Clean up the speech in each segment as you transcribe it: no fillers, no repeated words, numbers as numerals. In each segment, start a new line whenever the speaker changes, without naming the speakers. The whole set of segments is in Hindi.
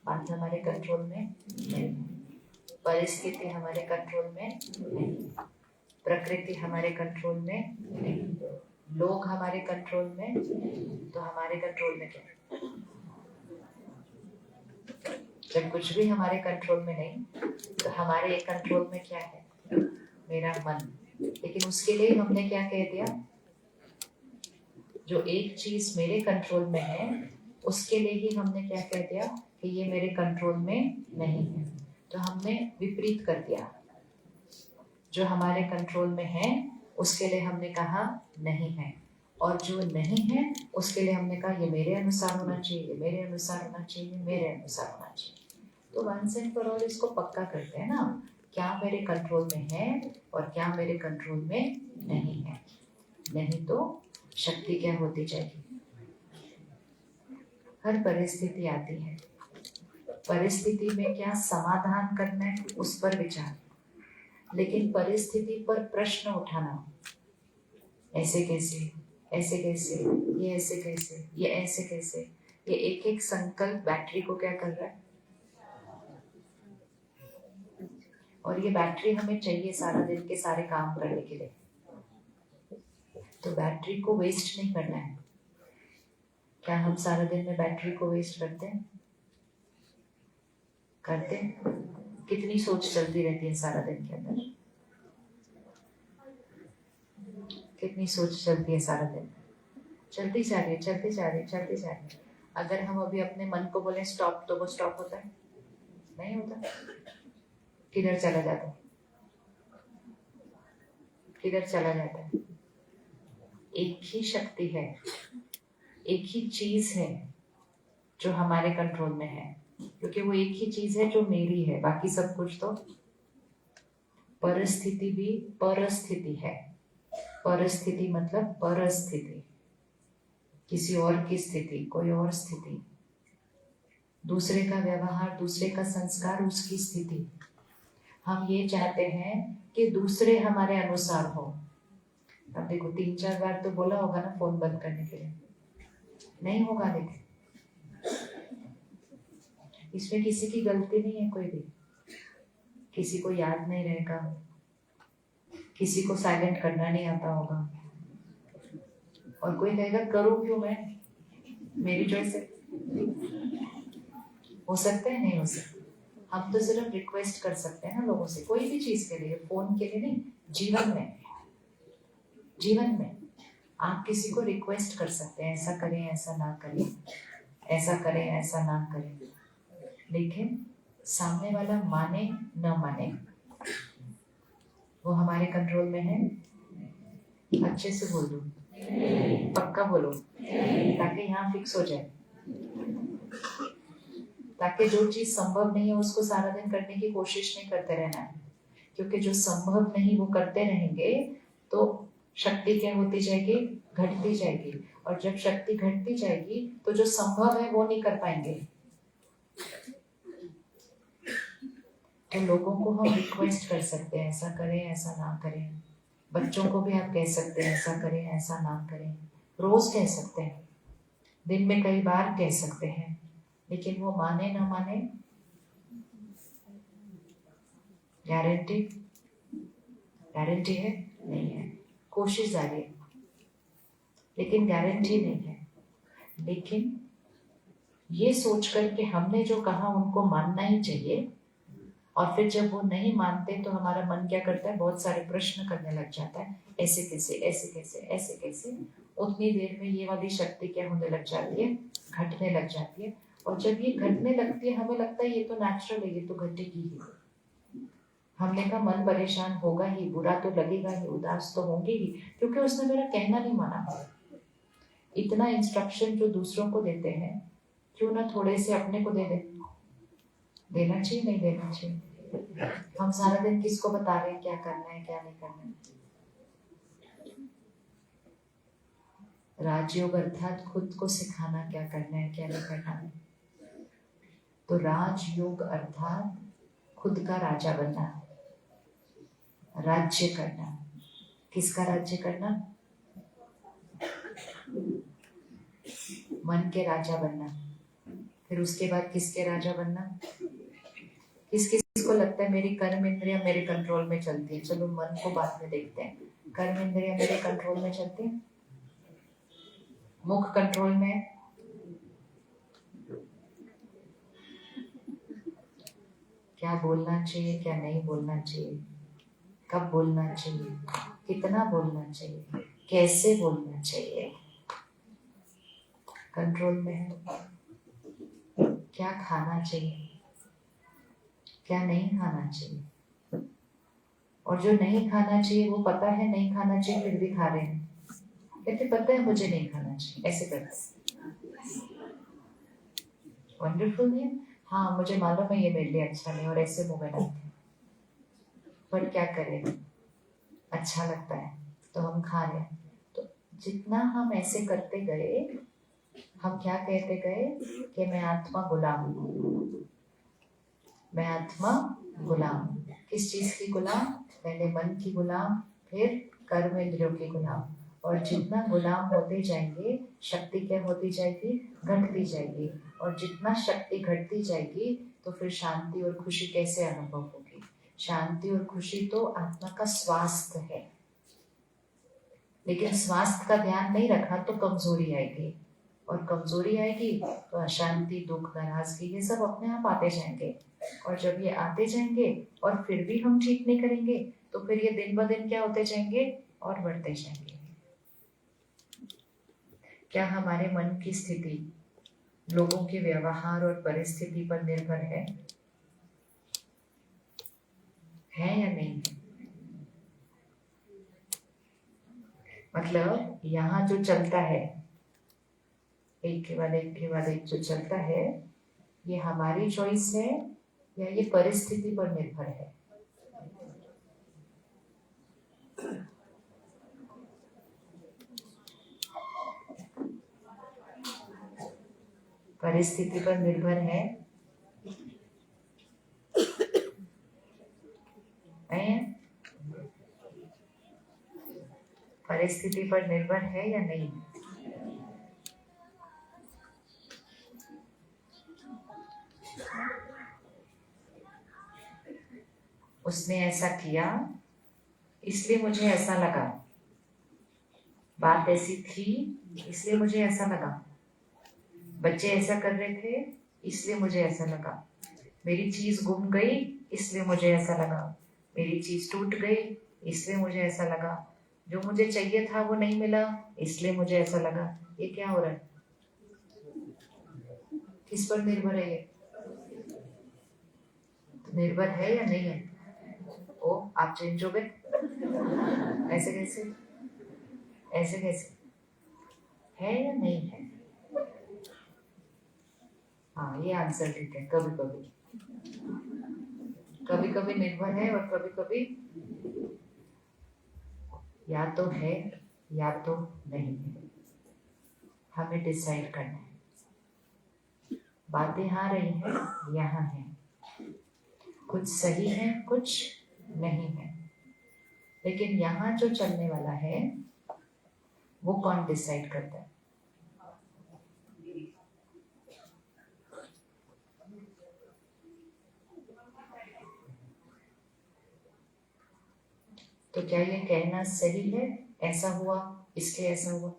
बात हमारे कंट्रोल में नहीं, परिस्थिति हमारे कंट्रोल में नहीं, प्रकृति हमारे कंट्रोल में नहीं, लोग हमारे कंट्रोल में, तो हमारे कंट्रोल में क्या है? जब कुछ भी हमारे कंट्रोल में नहीं, तो हमारे एक कंट्रोल में क्या है? मेरा मन। लेकिन उसके लिए हमने क्या कह दिया? जो एक चीज मेरे कंट्रोल में है उसके लिए ही हमने क्या कह दिया कि ये मेरे कंट्रोल में नहीं है। तो हमने विपरीत कर दिया। जो हमारे कंट्रोल में है उसके लिए हमने कहा नहीं है, और जो नहीं है उसके लिए हमने कहा ये मेरे अनुसार होना चाहिए, मेरे अनुसार होना चाहिए, मेरे अनुसार होना चाहिए। तो वंस एंड फॉर ऑल इसको पक्का करते हैं ना, क्या मेरे कंट्रोल में है और क्या मेरे कंट्रोल में नहीं है। नहीं तो शक्ति क्या होती जाएगी? हर परिस्थिति आती है, परिस्थिति में क्या समाधान करना है उस पर विचार, लेकिन परिस्थिति पर प्रश्न उठाना, ऐसे कैसे, ऐसे कैसे, ये ऐसे कैसे, ये ऐसे कैसे, ये एक एक संकल्प बैटरी को क्या कर रहा है? और ये बैटरी हमें चाहिए सारा दिन के सारे काम करने के लिए, तो बैटरी को वेस्ट नहीं करना है। क्या हम सारा दिन में बैटरी को वेस्ट करते हैं? करते हैं। कितनी सोच चलती रहती है सारा दिन के अंदर? कितनी सोच चलती है सारा दिन? चलती जा रही है, चलती जा रही है, चलती जा रही है। अगर हम अभी अपने मन को बोले स्टॉप, तो वो स्टॉप होता है? नहीं होता। किधर चला जाता है? किधर चला जाता है? एक ही शक्ति है, एक ही चीज है जो हमारे कंट्रोल में है, क्योंकि वो एक ही चीज है जो मेरी है, बाकी सब कुछ तो परिस्थिति भी परिस्थिति है। परिस्थिति मतलब परिस्थिति, किसी और की स्थिति, कोई और स्थिति, दूसरे का व्यवहार, दूसरे का संस्कार, उसकी स्थिति। हम ये चाहते हैं कि दूसरे हमारे अनुसार हो। अब देखो 3-4 बार तो बोला होगा ना फोन बंद करने के लिए, नहीं होगा। लेकिन इसमें किसी की गलती नहीं है, कोई भी, किसी को याद नहीं रहेगा, किसी को साइलेंट करना नहीं आता होगा, और कोई कहेगा करूं क्यों मैं, मेरी चॉइस है। हो सकता है? नहीं हो सकता। हम तो सिर्फ रिक्वेस्ट कर सकते हैं ना लोगों से, कोई भी चीज के लिए, फोन के लिए नहीं, जीवन में, जीवन में आप किसी को रिक्वेस्ट कर सकते हैं, ऐसा करें, ऐसा ना करें, ऐसा करें, ऐसा ना करें, लेकिन सामने वाला माने न माने वो हमारे कंट्रोल में है। अच्छे से बोल दो, पक्का बोलो, ताकि यहाँ फिक्स हो जाए, ताकि जो चीज संभव नहीं है उसको सारा दिन करने की कोशिश नहीं करते रहना है, क्योंकि जो संभव नहीं वो करते रहेंगे तो शक्ति क्या होती जाएगी? घटती जाएगी, और जब शक्ति घटती जाएगी तो जो संभव है वो नहीं कर पाएंगे। तो लोगों को हम रिक्वेस्ट कर सकते हैं, ऐसा करें, ऐसा ना करें। बच्चों को भी आप कह सकते हैं, ऐसा करें, ऐसा ना करें। रोज कह सकते हैं, दिन में कई बार कह सकते हैं, लेकिन वो माने ना माने, गारंटी, गारंटी है? नहीं है। कोशिश जारी है, लेकिन गारंटी नहीं है। लेकिन ये सोच कर के हमने जो कहा उनको मानना ही चाहिए, और फिर जब वो नहीं मानते तो हमारा मन क्या करता है? बहुत सारे प्रश्न करने लग जाता है, ऐसे कैसे, ऐसे कैसे, ऐसे कैसे। उतनी देर में ये वाली शक्ति क्या होने लग जाती है? घटने लग जाती है। और जब ये घटने लगती है हमें लगता है ये तो नेचुरल है, ये तो घटेगी ही। हमने कहा मन परेशान होगा ही, बुरा तो लगेगा ही, उदास तो होंगे ही, क्योंकि उसने मेरा कहना नहीं माना। इतना इंस्ट्रक्शन जो दूसरों को देते हैं, क्यों ना थोड़े से अपने को दे दे। देना चाहिए, नहीं देना चाहिए? हम सारा दिन किसको बता रहे हैं क्या करना है, क्या नहीं करना है? राजयोग अर्थात खुद को सिखाना क्या करना है, क्या नहीं करना है। तो राजयोग अर्थात खुद का राजा बनना, राज्य करना। किसका राज्य करना? मन के राजा बनना। फिर उसके बाद किसके राजा बनना? किस किस को लगता है मेरी कर्म इंद्रियां मेरे कंट्रोल में चलती है? चलो मन को बाद में देखते हैं। कर्म इंद्रियां मेरे कंट्रोल में चलती है? मुख कंट्रोल में है? क्या बोलना चाहिए, क्या नहीं बोलना चाहिए, कब बोलना चाहिए, कितना बोलना चाहिए, कैसे बोलना चाहिए, कंट्रोल में है। क्या खाना चाहिए, क्या नहीं खाना चाहिए, और जो नहीं खाना चाहिए वो पता है नहीं खाना चाहिए फिर भी खा रहे हैं। कहते पता है मुझे नहीं खाना चाहिए, ऐसे करते। वंडरफुल है। हाँ मुझे मालूम है ये मेरे लिए अच्छा नहीं, और ऐसे मुंह में डालते हैं, पर क्या करें, अच्छा लगता है तो हम खा रहे हैं। तो जितना हम ऐसे करते गए, हम क्या कहते गए कि मैं आत्मा गुलाम हूँ, मैं आत्मा गुलाम। किस चीज की गुलाम? पहले मन की गुलाम, फिर कर्म इंद्रियों की गुलाम। और जितना गुलाम होते जाएंगे शक्ति क्या होती जाएगी? घटती जाएगी। और जितना शक्ति घटती जाएगी तो फिर शांति और खुशी कैसे अनुभव होगी? शांति और खुशी तो आत्मा का स्वास्थ्य है, लेकिन स्वास्थ्य का ध्यान नहीं रखा तो कमजोरी आएगी, और कमजोरी आएगी तो अशांति, दुख, नाराजगी ये सब अपने आप आते जाएंगे। और जब ये आते जाएंगे और फिर भी हम ठीक नहीं करेंगे तो फिर ये दिन ब दिन क्या होते जाएंगे? और बढ़ते जाएंगे। क्या हमारे मन की स्थिति लोगों के व्यवहार और परिस्थिति पर निर्भर है या नहीं? मतलब यहाँ जो चलता है, एक के बाद एक के बाद एक जो चलता है, ये हमारी चॉइस है या ये परिस्थिति पर निर्भर है? परिस्थिति पर निर्भर है। परिस्थिति पर निर्भर है या नहीं? उसने ऐसा किया इसलिए मुझे ऐसा लगा, बात ऐसी थी इसलिए मुझे ऐसा लगा, बच्चे ऐसा कर रहे थे इसलिए मुझे ऐसा लगा, मेरी चीज गुम गई इसलिए मुझे ऐसा लगा, मेरी चीज टूट गई इसलिए मुझे ऐसा लगा, जो मुझे चाहिए था वो नहीं मिला इसलिए मुझे ऐसा लगा। ये क्या हो रहा है? किस पर निर्भर है ये? निर्भर है या नहीं है? ओ आप चेंज हो गए, ऐसे कैसे? ऐसे कैसे? है या नहीं है? हाँ ये आंसर ठीक है। कभी कभी, कभी कभी निर्भर है और कभी कभी या तो है या तो नहीं है। हमें डिसाइड करना है। बातें यहाँ रही हैं, यहाँ है, कुछ सही है कुछ नहीं है, लेकिन यहाँ जो चलने वाला है वो कौन डिसाइड करता है? तो क्या ये कहना सही है, ऐसा हुआ इसलिए ऐसा हुआ,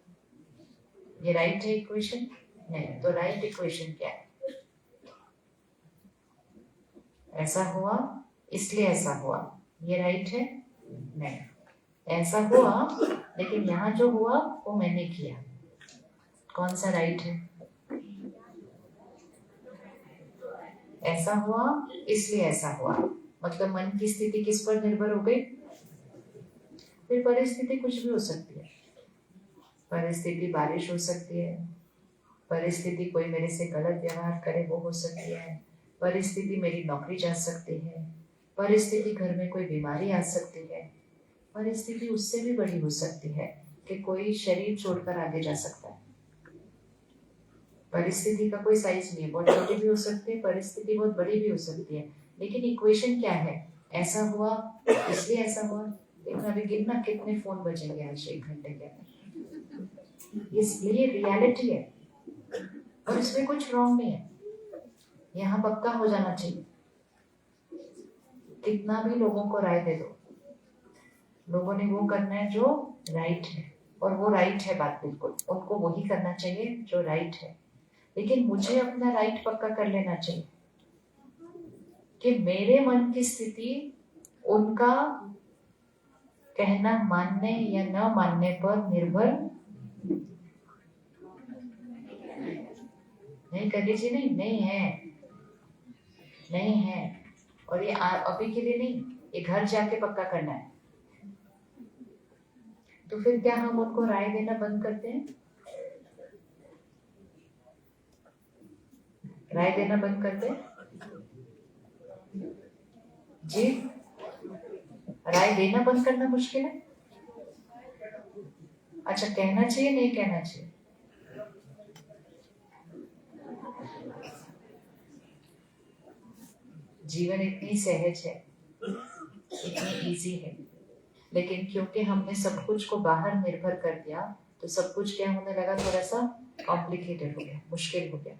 ये राइट है इक्वेशन? नहीं। तो राइट इक्वेशन क्या है? ऐसा हुआ इसलिए ऐसा हुआ, ये राइट है? नहीं। ऐसा हुआ लेकिन यहाँ जो हुआ वो मैंने किया, कौन सा राइट है? ऐसा हुआ इसलिए ऐसा हुआ, मतलब मन की स्थिति किस पर निर्भर हो गई? फिर परिस्थिति कुछ भी हो सकती है। परिस्थिति बारिश हो सकती है, परिस्थिति कोई मेरे से गलत व्यवहार करे वो हो सकती है, परिस्थिति मेरी नौकरी जा सकती है, परिस्थिति घर में कोई बीमारी आ सकती है, परिस्थिति उससे भी बड़ी हो सकती है कि कोई शरीर छोड़कर आगे जा सकता है। परिस्थिति का कोई साइज नहीं है, बहुत छोटी भी हो सकती है, परिस्थिति बहुत बड़ी भी हो सकती है, लेकिन इक्वेशन क्या है? ऐसा हुआ इसलिए ऐसा हुआ। देखना अभी गिनना कितने फोन बजेंगे आज 1 घंटे के अंदर। ये रियलिटी है और इसमें कुछ रॉन्ग नहीं है। यहाँ पक्का हो जाना चाहिए। कितना भी लोगों को राय दे दो, लोगों ने वो करना है जो राइट है, और वो राइट है बात, बिल्कुल उनको वही करना चाहिए जो राइट है। लेकिन मुझे अपना राइट पक्का कर लेना चाहिए कि मेरे मन की स्थिति उनका कहना मानने या न मानने पर निर्भर नहीं कर लीजिए। नहीं है, नहीं है। और ये अभी के लिए नहीं, ये घर जाके पक्का करना है। तो फिर क्या हम उनको राय देना बंद करते हैं? राय देना बंद करते हैं जी? राय देना बंद करना मुश्किल है? अच्छा, कहना चाहिए नहीं कहना चाहिए? जीवन इतनी सहज है, इतनी इजी है, लेकिन क्योंकि हमने सब कुछ को बाहर निर्भर कर दिया तो सब कुछ क्या होने लगा, थोड़ा सा कॉम्प्लिकेटेड हो गया, मुश्किल हो गया।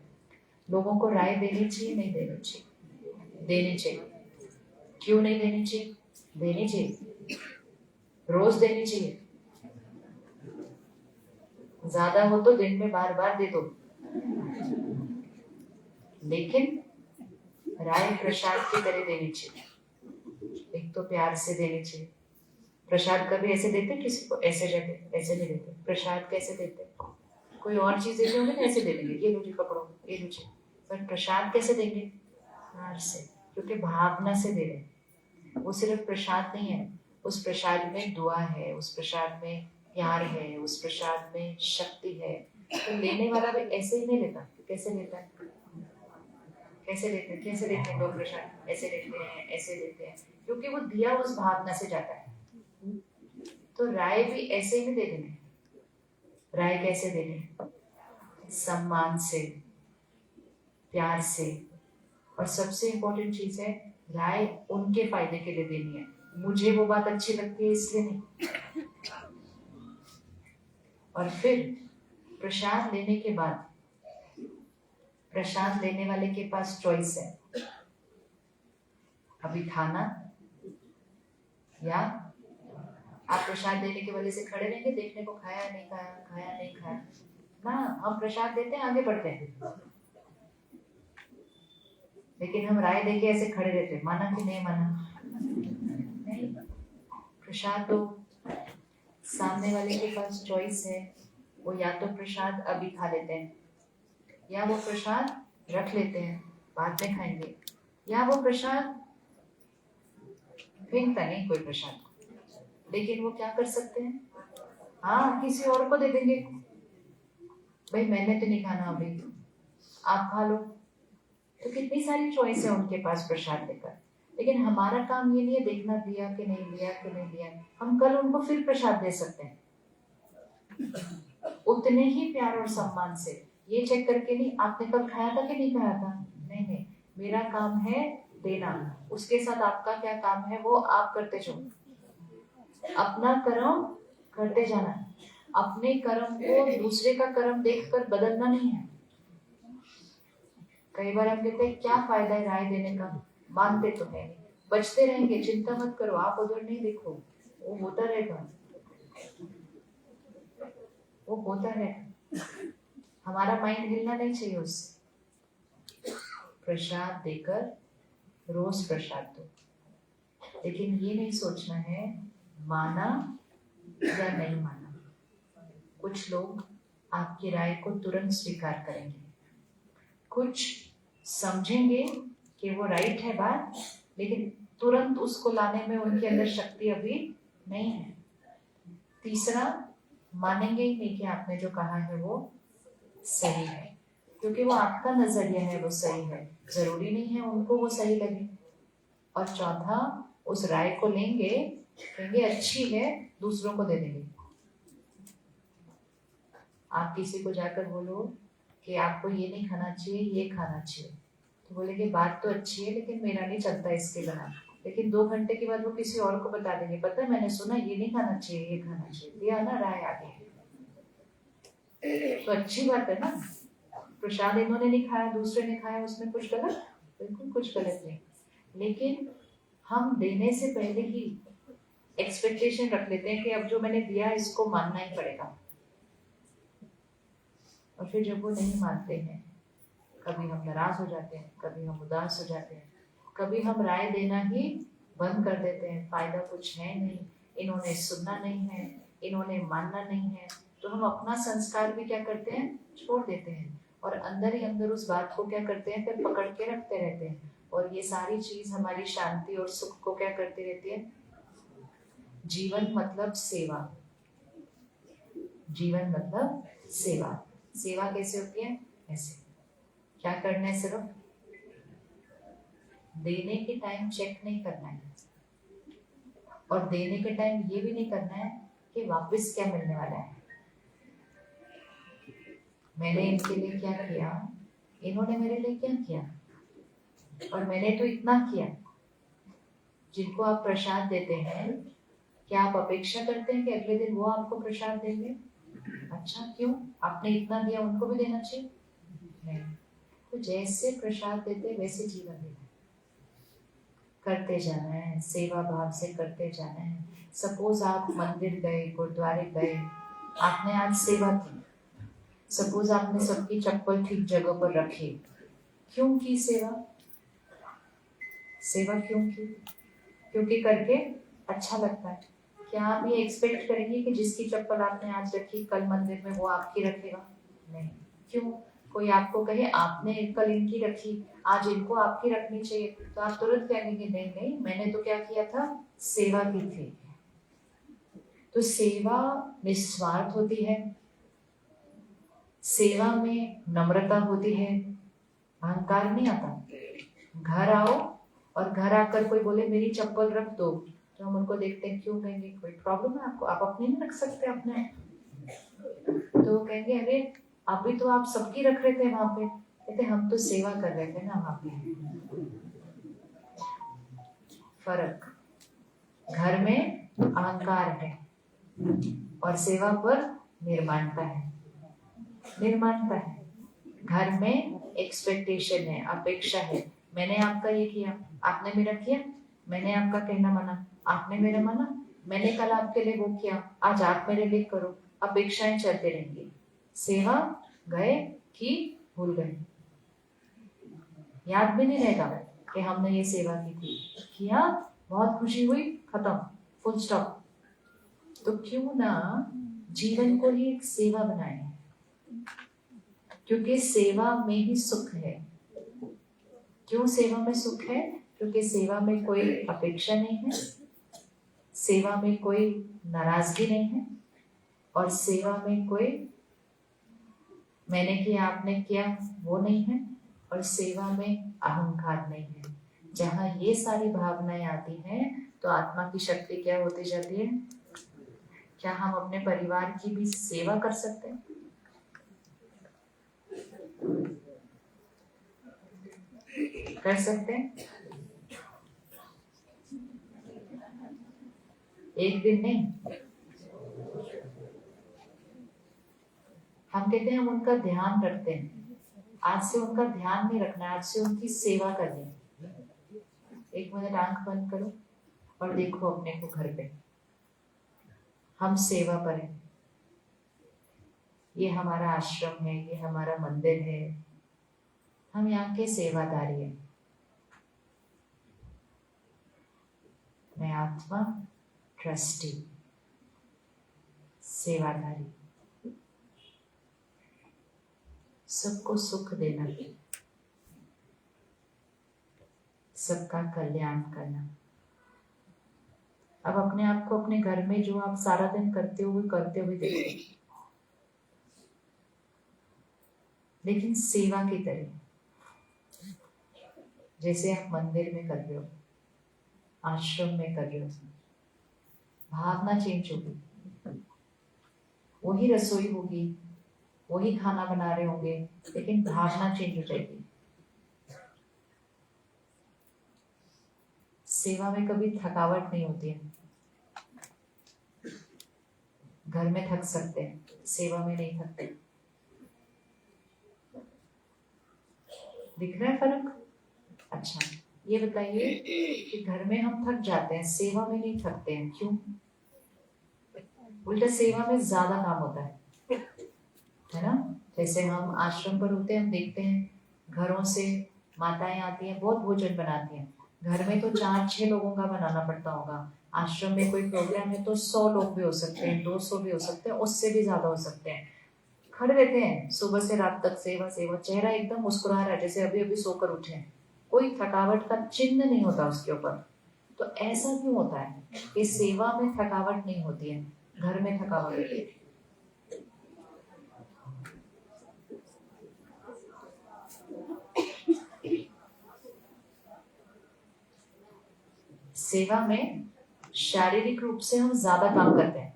लोगों को राय देनी चाहिए नहीं देनी चाहिए? देनी चाहिए। क्यों नहीं देनी चाहिए? देनी चाहिए, रोज देनी चाहिए। ज्यादा हो तो दिन में बार बार दे दो, लेकिन राय प्रसाद की तरह देनी चाहिए। एक तो प्यार से देनी चाहिए। प्रसाद कभी ऐसे देते किसी को? ऐसे जगह ऐसे नहीं देते। प्रसाद कैसे देते? कोई और चीज देते होंगे ना, ऐसे दे देंगे, ये लो जी पकड़ो, ये लो जी। पर प्रसाद कैसे देंगे? प्यार से, क्योंकि भावना से दे रहे। वो सिर्फ प्रसाद नहीं है, उस प्रसाद में दुआ है, उस प्रसाद में प्यार है, उस प्रसाद में शक्ति है। तो लेने वाला भी ऐसे ही नहीं लेता। कैसे लेता है? कैसे लेते हैं लोग प्रसाद? ऐसे लेते हैं, ऐसे लेते हैं, क्योंकि वो दिया उस भावना से जाता है। तो राय भी ऐसे ही दे देने। राय कैसे देने? सम्मान से, प्यार से। और सबसे इम्पोर्टेंट चीज है, राय उनके फायदे के लिए देनी है, मुझे वो बात अच्छी लगती है इसलिए नहीं। और फिर प्रसाद लेने के बाद, प्रसाद लेने वाले के पास चॉइस है, अभी खाना या आप प्रसाद देने के वजह से खड़े रहेंगे देखने को, खाया नहीं खाया, खाया नहीं खाया ना। हम प्रसाद देते हैं, आगे बढ़ते हैं, लेकिन हम राय देके ऐसे खड़े रहते हैं, माना कि नहीं माना? नहीं। प्रसाद तो सामने वाले के पास चॉइस है, वो या तो प्रसाद अभी खा लेते हैं, या वो प्रसाद रख लेते हैं बाद में खाएंगे, या वो प्रसाद फेंकता नहीं कोई प्रसाद, लेकिन वो क्या कर सकते हैं, हाँ किसी और को दे देंगे, भाई मैंने तो नहीं खाना अभी, आप खा लो। तो कितनी सारी चॉइस है उनके पास प्रसाद लेकर। लेकिन हमारा काम ये नहीं है देखना दिया कि नहीं दिया कि नहीं दिया, हम कल उनको फिर प्रसाद दे सकते हैं उतने ही प्यार और सम्मान से, ये चेक करके नहीं आपने कल खाया था कि नहीं खाया था। नहीं नहीं, मेरा काम है देना, उसके साथ आपका क्या काम है वो आप करते जाओ, अपना कर्म करते जाना है। अपने कर्म को दूसरे का कर्म देखकर बदलना नहीं है। कई बार हम कहते हैं क्या फायदा है राय देने का, मानते तो है, बचते रहेंगे, चिंता मत करो, आप उधर नहीं देखो, वो होता रहेगा, वो होता रहेगा। हमारा माइंड हिलना नहीं चाहिए उससे। प्रसाद देकर रोज प्रसाद दो, लेकिन ये नहीं सोचना है माना या नहीं माना। कुछ लोग आपकी राय को तुरंत स्वीकार करेंगे, कुछ समझेंगे कि वो राइट है बात, लेकिन तुरंत उसको लाने में उनके अंदर शक्ति अभी नहीं है। तीसरा, मानेंगे ही नहीं कि आपने जो कहा है वो सही है, क्योंकि वो आपका नजरिया है, वो सही है, जरूरी नहीं है उनको वो सही लगे। और चौथा, उस राय को लेंगे, कहेंगे अच्छी है, दूसरों को दे देंगे। आप किसी को जाकर बोलो कि आपको ये नहीं खाना चाहिए, ये खाना चाहिए, तो बोलेंगे बात तो अच्छी है लेकिन मेरा नहीं चलता इसके बिना। लेकिन 2 घंटे के बाद वो किसी और को बता देंगे, पता है मैंने सुना ये नहीं खाना चाहिए, ये खाना चाहिए, दिया ना राय आगे। तो अच्छी बात है ना। प्रसाद इन्होंने नहीं खाया, दूसरे ने खाया, उसमें कुछ गलत? बिल्कुल कुछ गलत नहीं। लेकिन हम देने से पहले ही एक्सपेक्टेशन रख लेते हैं कि अब जो मैंने दिया इसको मानना ही पड़ेगा, और फिर जब वो नहीं मानते हैं, कभी हम नाराज हो जाते हैं, कभी हम उदास हो जाते हैं, कभी हम राय देना ही बंद कर देते हैं, फायदा कुछ है नहीं, इन्होंने सुनना नहीं है, इन्होंने मानना नहीं है, तो हम अपना संस्कार भी क्या करते हैं, छोड़ देते हैं, और अंदर ही अंदर उस बात को क्या करते हैं, फिर पकड़ के रखते रहते हैं, और ये सारी चीज हमारी शांति और सुख को क्या करती रहती है। जीवन मतलब सेवा, जीवन मतलब सेवा। सेवा कैसे होती है? ऐसे क्या करना है, सिर्फ देने के टाइम चेक नहीं करना है, और देने के टाइम ये भी नहीं करना है कि वापस क्या मिलने वाला है। मैंने इनके लिए क्या किया, इन्होंने मेरे लिए क्या किया, और मैंने तो इतना किया। जिनको आप प्रसाद देते हैं, क्या आप अपेक्षा करते हैं कि अगले दिन वो आपको प्रसाद देंगे? अच्छा, क्यों? आपने इतना दिया, उनको भी देना चाहिए? नहीं। तो जैसे प्रसाद देते वैसे जीवन देना, करते जाना है, सेवा भाव से करते जाना है। सपोज आप मंदिर गए, गुरुद्वारे गए, आपने आज सेवा की, सपोज आपने सबकी चप्पल ठीक जगह पर रखी, क्यों की सेवा? सेवा क्यों की? क्योंकि करके अच्छा लगता है। क्या आप ये एक्सपेक्ट करेंगे कि जिसकी चप्पल आपने आज रखी कल मंदिर में वो आपकी रखेगा? नहीं। क्यों? कोई आपको कहे आपने कल इनकी रखी, आज इनको आपकी रखनी चाहिए, तो आप तुरंत कहेंगे नहीं नहीं, मैंने तो क्या किया था, सेवा की थी। तो सेवा निस्वार्थ होती है, सेवा में नम्रता होती है, अहंकार नहीं आता। घर आओ और घर आकर कोई बोले मेरी चप्पल रख दो, तो हम उनको देखते हैं, क्यों? कहेंगे कोई प्रॉब्लम है आपको, आप अपने नहीं रख सकते अपने? तो कहेंगे अरे अभी तो आप सबकी रख रहे थे वहां पे। कहते हम तो सेवा कर रहे थे ना वहां पे। फर्क, घर में अहंकार है और सेवा पर निर्माणता है। निर्माणता है, घर में एक्सपेक्टेशन है, अपेक्षा है। मैंने आपका ये किया, आपने मेरा किया, मैंने आपका कहना माना, आपने मेरा माना, मैंने कल आपके लिए वो किया, आज आप मेरे लिए करो। अपेक्षाएं चलते रहेंगी। सेवा गए कि भूल गए, याद भी नहीं रहेगा कि हमने ये सेवा की थी, किया, बहुत खुशी हुई, खत्म, फुल स्टॉप। तो क्यों ना जीवन को ही एक सेवा बनाए, क्योंकि सेवा में ही सुख है। क्यों सेवा में सुख है? क्योंकि सेवा में कोई अपेक्षा नहीं है, सेवा में कोई नाराजगी नहीं है, और सेवा में कोई मैंने किया आपने किया वो नहीं है, और सेवा में अहंकार नहीं है। जहाँ ये सारी भावनाएं आती हैं तो आत्मा की शक्ति क्या होती जाती है? क्या हम अपने परिवार की भी सेवा कर सकते हैं? कर सकते हैं? एक दिन नहीं। हम कहते हैं हम उनका ध्यान रखते हैं, आज से उनका ध्यान नहीं रखना, आज से उनकी सेवा करनी है। एक मिनट आंख बंद करो और देखो अपने को घर पे, हम सेवा पर हैं। ये हमारा आश्रम है, ये हमारा मंदिर है, हम यहाँ के सेवादारी हैं। मैं आत्मा, ट्रस्टी, सेवादारी, सबको सुख देना, सबका कल्याण करना। अब अपने आप को अपने घर में जो आप सारा दिन करते हुए देखो, लेकिन सेवा की तरह, जैसे आप मंदिर में कर रहे हो, आश्रम में कर रहे हो, भावना चेंज होगी। वही रसोई होगी, वही खाना बना रहे होंगे, लेकिन भावना चेंज हो जाएगी। सेवा में कभी थकावट नहीं होती है। घर में थक सकते हैं, सेवा में नहीं थकते। दिख रहा है फर्क? अच्छा, ये बताइए कि घर में हम थक जाते हैं, सेवा में नहीं थकते हैं, क्यों? उल्टा सेवा में ज्यादा काम होता है ना? जैसे हम आश्रम पर होते हैं, हम देखते हैं घरों से माताएं आती हैं, बहुत भोजन बनाती हैं। घर में तो 4-6 लोगों का बनाना पड़ता होगा, आश्रम में कोई प्रोग्राम है तो 100 लोग भी हो सकते हैं, 200 भी हो सकते हैं, उससे भी ज्यादा हो सकते हैं। खड़े रहते हैं सुबह से रात तक, सेवा सेवा, चेहरा एकदम मुस्कुरा रहा है जैसे अभी अभी सोकर उठे हैं, कोई थकावट का चिन्ह नहीं होता उसके ऊपर। तो ऐसा क्यों होता है कि सेवा में थकावट नहीं होती है, घर में थकावट होती है? सेवा में शारीरिक रूप से हम ज्यादा काम करते हैं,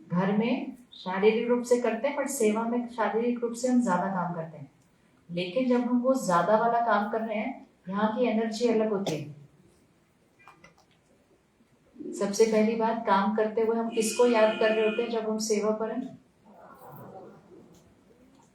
घर में शारीरिक रूप से करते हैं, पर सेवा में शारीरिक रूप से हम ज्यादा काम करते हैं। लेकिन जब हम वो ज्यादा वाला काम कर रहे हैं, यहाँ की एनर्जी अलग होती है। सबसे पहली बात, काम करते हुए हम किसको याद कर रहे होते हैं जब हम सेवा पर हैं?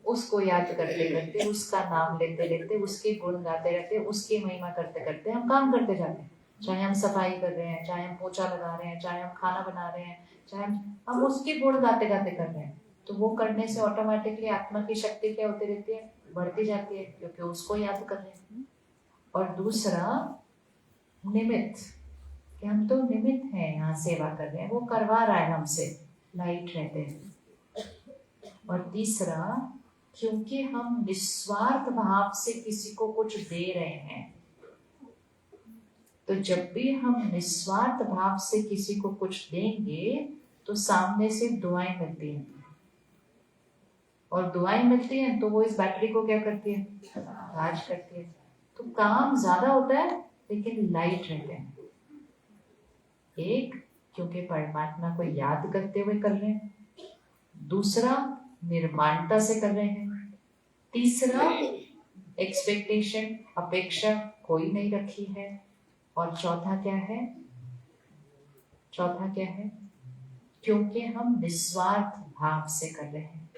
उसको याद करते करते, उसका नाम लेते लेते, उसके गुण गाते रहते, उसकी महिमा करते करते हम काम करते जाते हैं। चाहे हम सफाई कर रहे हैं, चाहे हम पोछा लगा रहे हैं, चाहे हम खाना बना रहे हैं, चाहे हम उसके गुण गाते गाते कर रहे हैं। तो वो करने से ऑटोमेटिकली आत्मा की शक्ति क्या होती रहती है? बढ़ती जाती है, क्योंकि उसको याद कर रहे हैं। और दूसरा, निमित्त, कि हम तो निमित्त हैं, यहाँ सेवा कर रहे हैं, वो करवा रहा है हमसे, लाइट रहते हैं। और तीसरा, क्योंकि हम निस्वार्थ भाव से किसी को कुछ दे रहे हैं, तो जब भी हम निस्वार्थ भाव से किसी को कुछ देंगे तो सामने से दुआएं मिलती हैं, और दुआएं मिलती हैं तो वो इस बैटरी को क्या करती है? चार्ज करती है। तो काम ज्यादा होता है लेकिन लाइट रहते हैं। एक, क्योंकि परमात्मा को याद करते हुए कर रहे हैं। दूसरा, निर्माणता से कर रहे हैं। तीसरा, एक्सपेक्टेशन, अपेक्षा कोई नहीं रखी है। और चौथा क्या है? चौथा क्या है? क्योंकि हम निस्वार्थ भाव से कर रहे हैं,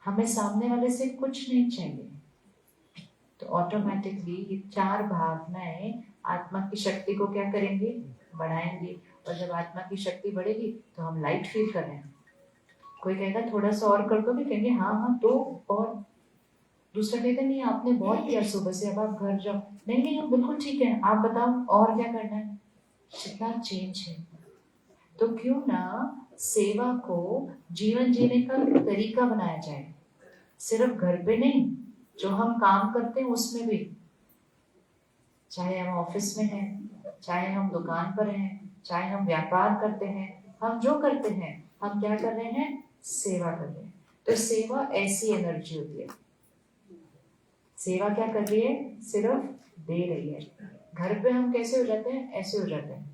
हमें सामने वाले से कुछ नहीं चाहिए। तो ऑटोमेटिकली ये चार भावनाएं आत्मा की शक्ति को क्या करेंगी? बढ़ाएंगी। और जब आत्मा की शक्ति बढ़ेगी तो हम लाइट फील कर रहे हैं। कोई कहेगा थोड़ा सा और कर दो, भी कहेंगे हाँ हाँ तो और। दूसरा कहेगा नहीं आपने बहुत किया सुबह से, अब आप घर जाओ। नहीं नहीं बिल्कुल ठीक है, आप बताओ और क्या करना है। कितना चेंज है। तो क्यों ना सेवा को जीवन जीने का तरीका बनाया जाए, सिर्फ घर पे नहीं, जो हम काम करते हैं उसमें भी। चाहे हम ऑफिस में हैं, चाहे हम दुकान पर हैं, चाहे हम व्यापार करते हैं, हम जो करते हैं हम क्या कर रहे हैं? सेवा कर रहे हैं। तो सेवा ऐसी एनर्जी होती है। सेवा क्या कर रही है? सिर्फ दे रही है। घर पे हम कैसे हो जाते हैं? ऐसे हो जाते हैं।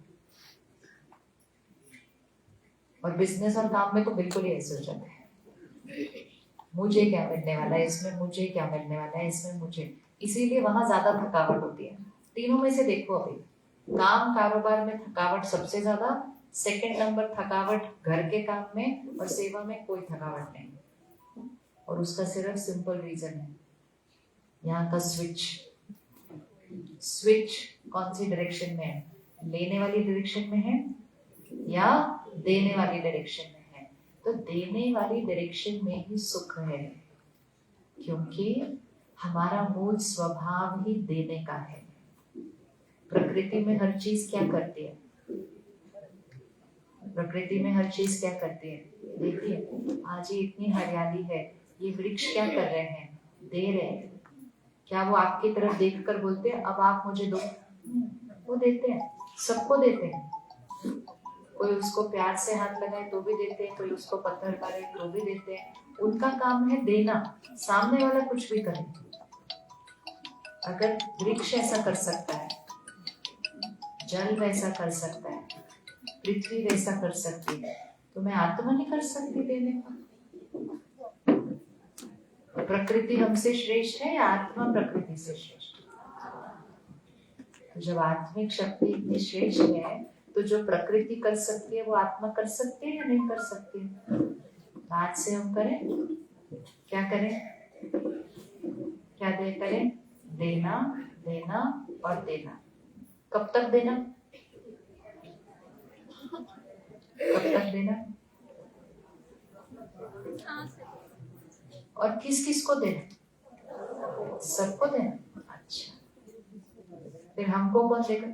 और बिजनेस और काम में तो बिल्कुल ही ऐसे हो जाते हैं। मुझे क्या मिलने वाला है इसमें, मुझे क्या मिलने वाला है इसमें, मुझे। इसीलिए वहां ज्यादा थकावट होती है। तीनों में से देखो, अभी काम कारोबार में थकावट सबसे ज्यादा, सेकंड नंबर थकावट घर के काम में, और सेवा में कोई थकावट नहीं। और उसका सिर्फ सिंपल रीजन है, यहाँ का स्विच। स्विच कौन सी डायरेक्शन में है? लेने वाली डायरेक्शन में है या देने वाली डायरेक्शन में है? तो देने वाली डायरेक्शन में ही सुख है, क्योंकि हमारा मूल स्वभाव ही देने का है। प्रकृति में हर चीज क्या करती है? प्रकृति में हर चीज क्या करती है? देखिए आज ये इतनी हरियाली है, ये वृक्ष क्या कर रहे हैं? दे रहे हैं। क्या वो आपकी तरफ देखकर बोलते हैं अब आप मुझे दो? वो देते हैं, सबको देते हैं। कोई उसको प्यार से हाथ लगाए तो भी देते हैं, कोई उसको पत्थर मारे तो भी देते हैं। उनका काम है देना, सामने वाला कुछ भी करे। अगर वृक्ष ऐसा कर सकता है, जल वैसा कर सकता है, पृथ्वी वैसा कर सकती है, तो मैं आत्मा नहीं कर सकती देने का? प्रकृति हमसे श्रेष्ठ है या आत्मा प्रकृति से श्रेष्ठ? तो जब आत्मिक शक्ति इतनी श्रेष्ठ है, तो जो प्रकृति कर सकती है वो आत्मा कर सकती है या नहीं कर सकती? आज से हम करें, क्या करें, क्या दे करें? देना, देना और देना। कब तक देना? कब तक देना? और किस किस को देना? सबको देना। अच्छा, फिर हमको कौन देगा?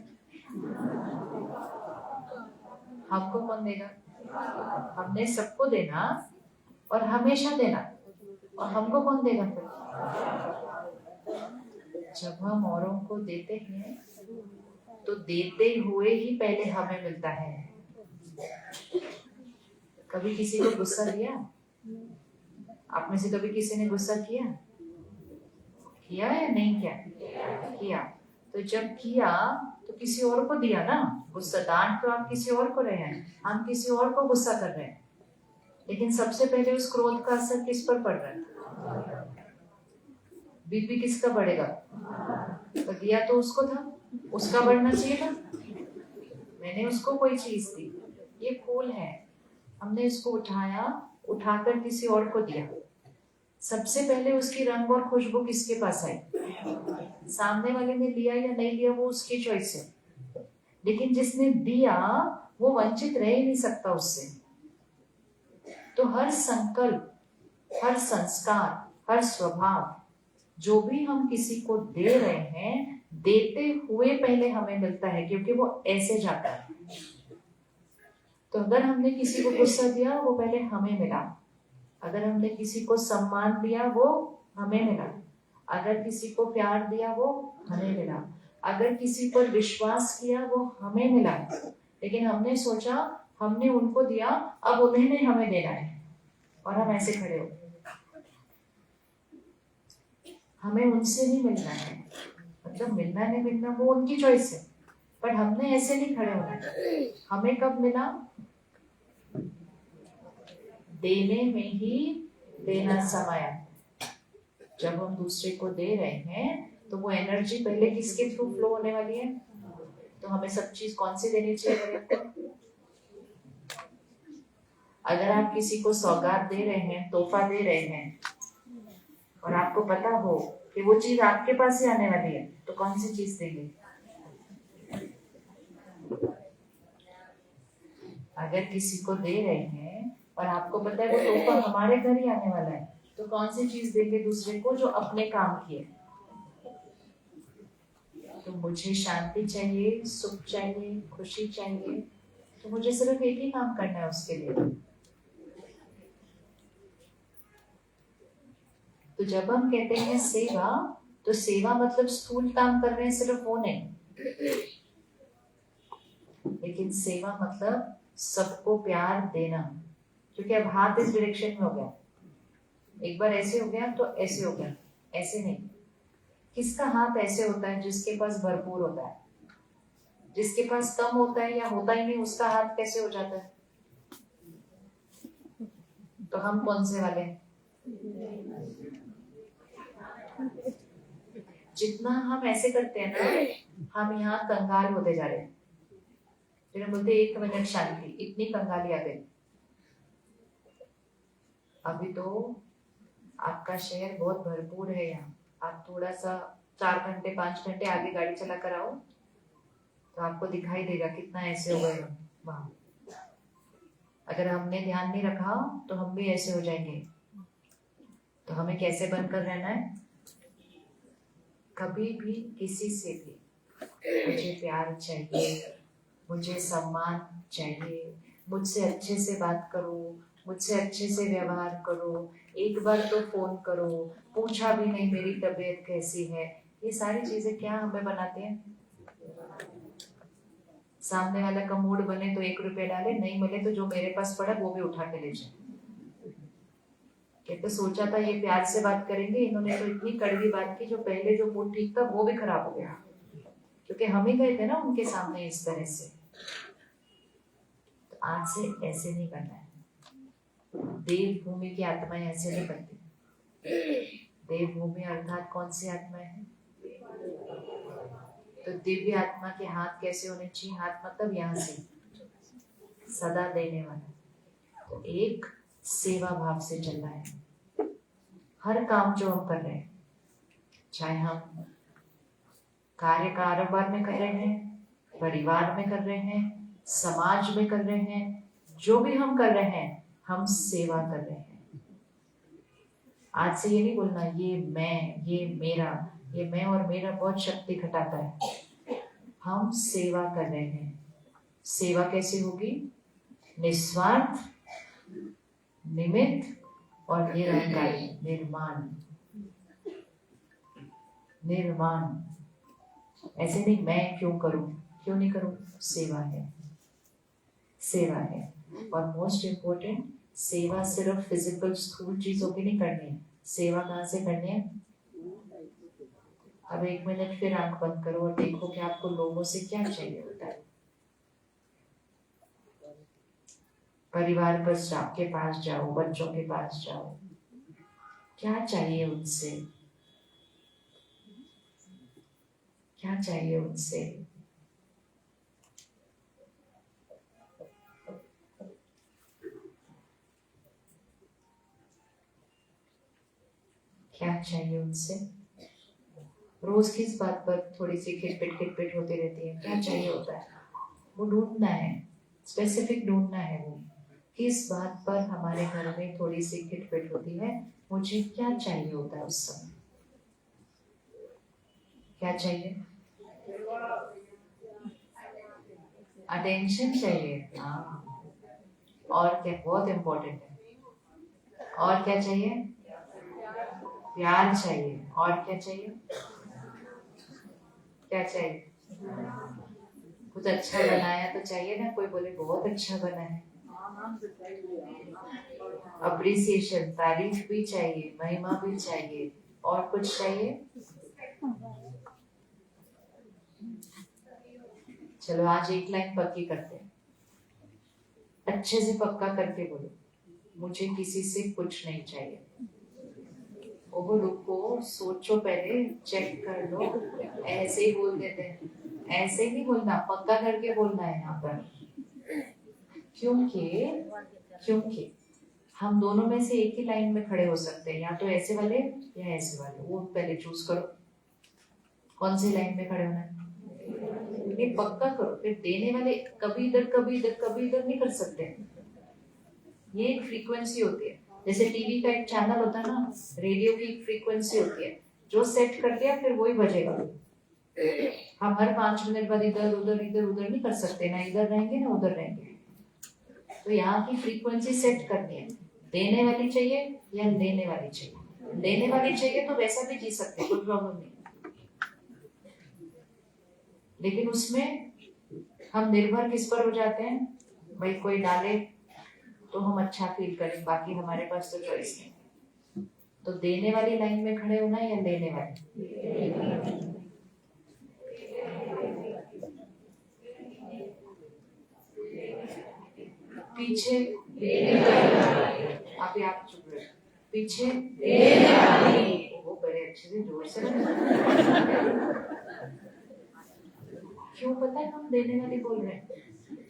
हमको कौन देगा? हमने सबको देना और हमेशा देना, और हमको कौन देगा फिर? जब हम औरों को देते हैं तो देते हुए ही पहले हमें मिलता है। कभी किसी को गुस्सा दिया? आप में से कभी किसी ने गुस्सा किया? किया या नहीं किया? किया। तो जब किया तो किसी और को दिया ना गुस्सा। डांट तो आप किसी और को रहे हैं, हम किसी और को गुस्सा कर रहे हैं, लेकिन सबसे पहले उस क्रोध का असर किस पर पड़ रहा है? बीपी किसका बढ़ेगा? तो दिया तो उसको था, उसका बढ़ना चाहिए था। मैंने उसको कोई चीज दी, ये फूल है, हमने इसको उठाया, उठाकर किसी और को दिया। सबसे पहले उसकी रंग और खुशबू किसके पास आई? सामने वाले ने लिया या नहीं लिया वो उसकी चॉइस है, लेकिन जिसने दिया वो वंचित रह ही नहीं सकता उससे। तो हर संकल्प, हर संस्कार, हर स्वभाव जो भी हम किसी को दे रहे हैं, देते हुए पहले हमें मिलता है, क्योंकि वो ऐसे जाता है। तो अगर हमने किसी को गुस्सा दिया वो पहले हमें मिला, अगर हमने किसी को सम्मान दिया वो हमें मिला, अगर किसी को प्यार दिया वो हमें मिला, अगर किसी पर विश्वास किया वो हमें मिला। लेकिन हमने सोचा हमने उनको दिया, अब उन्हें हमें देना है, और हम ऐसे खड़े हो। हमें उनसे नहीं मिलना है, मतलब मिलना नहीं मिलना वो उनकी चॉइस है, पर हमने ऐसे नहीं खड़े होना। हमें कब मिला? देने में ही देना समाया। जब हम दूसरे को दे रहे हैं तो वो एनर्जी पहले किसके थ्रू फ्लो होने वाली है? तो हमें सब चीज कौन सी देनी चाहिए? अगर आप किसी को सौगात दे रहे हैं, तोहफा दे रहे हैं, और आपको पता हो कि वो चीज आपके पास ही आने वाली है, तो कौन सी चीज देंगे? अगर किसी को दे रहे हैं और आपको पता है वो तोहफा हमारे घर ही आने वाला है, तो कौन सी चीज देंगे दूसरे को जो अपने काम की है? तो मुझे शांति चाहिए, सुख चाहिए, खुशी चाहिए, तो मुझे सिर्फ एक ही काम करना है उसके लिए। तो जब हम कहते हैं सेवा, तो सेवा मतलब स्थूल काम कर रहे हैं सिर्फ वो नहीं, लेकिन सेवा मतलब सबको प्यार देना। क्योंकि अब हाथ इस डायरेक्शन में हो गया, एक बार ऐसे हो गया तो ऐसे हो गया, ऐसे नहीं। किसका हाथ ऐसे होता है? जिसके पास भरपूर होता है। जिसके पास कम होता है या होता ही नहीं, उसका हाथ कैसे हो जाता है? तो हम कौन से वाले? जितना हम ऐसे करते हैं ना, हम यहाँ कंगाल होते जा रहे हैं। फिर हम बोलते 1 मिनट शांति, इतनी कंगाली आ गई। अभी तो आपका शहर बहुत भरपूर है, यहाँ आप थोड़ा सा 4 घंटे 5 घंटे आगे गाड़ी चला कर आओ तो आपको दिखाई देगा कितना ऐसे हो गए वहां। अगर हमने ध्यान नहीं रखा तो हम भी ऐसे हो जाएंगे। तो हमें कैसे बनकर रहना है? कभी भी किसी से भी मुझे प्यार चाहिए, मुझे सम्मान चाहिए, मुझसे अच्छे से बात करो, मुझसे अच्छे से व्यवहार करो, एक बार तो फोन करो, पूछा भी नहीं मेरी तबीयत कैसी है। ये सारी चीजें क्या हमें बनाते हैं? सामने वाला का मूड बने तो 1 रुपया डाले, नहीं मिले तो जो मेरे पास पड़ा वो भी उठा के ले जाए। कहते सोचा था ये प्यार से बात करेंगे, इन्होंने तो इतनी कड़वी बात की, जो पहले जो मूड ठीक था वो भी खराब हो गया, क्योंकि हम ही गए थे ना उनके सामने इस तरह से। तो आज से ऐसे नहीं करना है। देवभूमि की आत्माएं ऐसे नहीं करती। देवभूमि अर्थात कौन सी आत्माएं हैं? तो दिव्य आत्मा के हाथ कैसे होने चाहिए? हाथ मतलब यहाँ से सदा देने वाला। तो एक सेवा भाव से चलना है। हर काम जो हम कर रहे हैं, चाहे हम कार्य कारोबार में कर रहे हैं, परिवार में कर रहे हैं, समाज में कर रहे हैं, जो भी हम कर रहे हैं, हम सेवा कर रहे हैं। आज से ये नहीं बोलना ये मैं, ये मेरा, ये मैं और मेरा बहुत शक्ति घटाता है। हम सेवा कर रहे हैं। सेवा कैसे होगी? निस्वार्थ, निमित्त और निरंकारी, निर्माण। निर्माण ऐसे नहीं मैं क्यों करूं, क्यों नहीं करूं, सेवा है, सेवा है। और मोस्ट इम्पोर्टेंट, सेवा सिर्फ फिजिकल स्थूल चीजों की नहीं करनी है। सेवा कहाँ से करनी है? अब 1 मिनट फिर आंख बंद करो और देखो कि आपको लोगों से क्या चाहिए होता है। परिवार के पास जाओ, बच्चों के पास जाओ, क्या चाहिए उनसे, क्या चाहिए उनसे? क्या चाहिए उनसे? रोज किस बात पर थोड़ी सी खिटपिट होती रहती है? क्या चाहिए होता है? वो ढूंढना है, स्पेसिफिक ढूंढना है। वो किस बात पर हमारे घर में थोड़ी सी खिटपिट होती है, मुझे क्या चाहिए होता है उस समय? क्या चाहिए? अटेंशन चाहिए। हाँ, और क्या बहुत इम्पोर्टेंट है? और क्या चाहिए? प्यार चाहिए। और क्या चाहिए? क्या चाहिए? कुछ अच्छा बनाया तो चाहिए ना, कोई बोले बहुत अच्छा बना है। अप्रिसिएशन, तारीफ भी चाहिए, महिमा भी चाहिए। और कुछ चाहिए? चलो आज एक लाइन पक्की करते हैं, अच्छे से पक्का करके बोलो, मुझे किसी से कुछ नहीं चाहिए। वो रुको, सोचो, पहले चेक कर लो। ऐसे ही बोल देते हैं, ऐसे ही बोलना, पक्का करके बोलना है यहाँ पर। क्योंकि हम दोनों में से एक ही लाइन में खड़े हो सकते हैं, या तो ऐसे वाले या ऐसे वाले। वो पहले चूज करो कौन सी लाइन में खड़े होना है। ये पक्का करो, फिर देने वाले कभी इधर कभी इधर कभी इधर नहीं कर सकते। ये एक फ्रीक्वेंसी होती है, जैसे टीवी का एक चैनल होता है ना, रेडियो की एक फ्रीक्वेंसी होती है, जो सेट कर दिया फिर वही बजेगा। हम हर 5 मिनट बाद इधर उधर नहीं कर सकते, ना इधर रहेंगे ना उधर रहेंगे। तो यहाँ की फ्रीक्वेंसी सेट करनी है, देने वाली चाहिए या लेने वाली चाहिए। देने वाली चाहिए तो वैसा भी जी सकते हैं, कोई प्रॉब्लम नहीं, लेकिन उसमें हम निर्भर किस पर हो जाते हैं? भाई कोई डाले तो हम अच्छा फील करें, बाकी हमारे पास तो चॉइस नहीं। तो देने वाली लाइन में खड़े होना या लेने वाली? पीछे आप चुप रहे, पीछे वो बड़े अच्छे से जोर से क्यों पता है हम देने वाली बोल रहे हैं,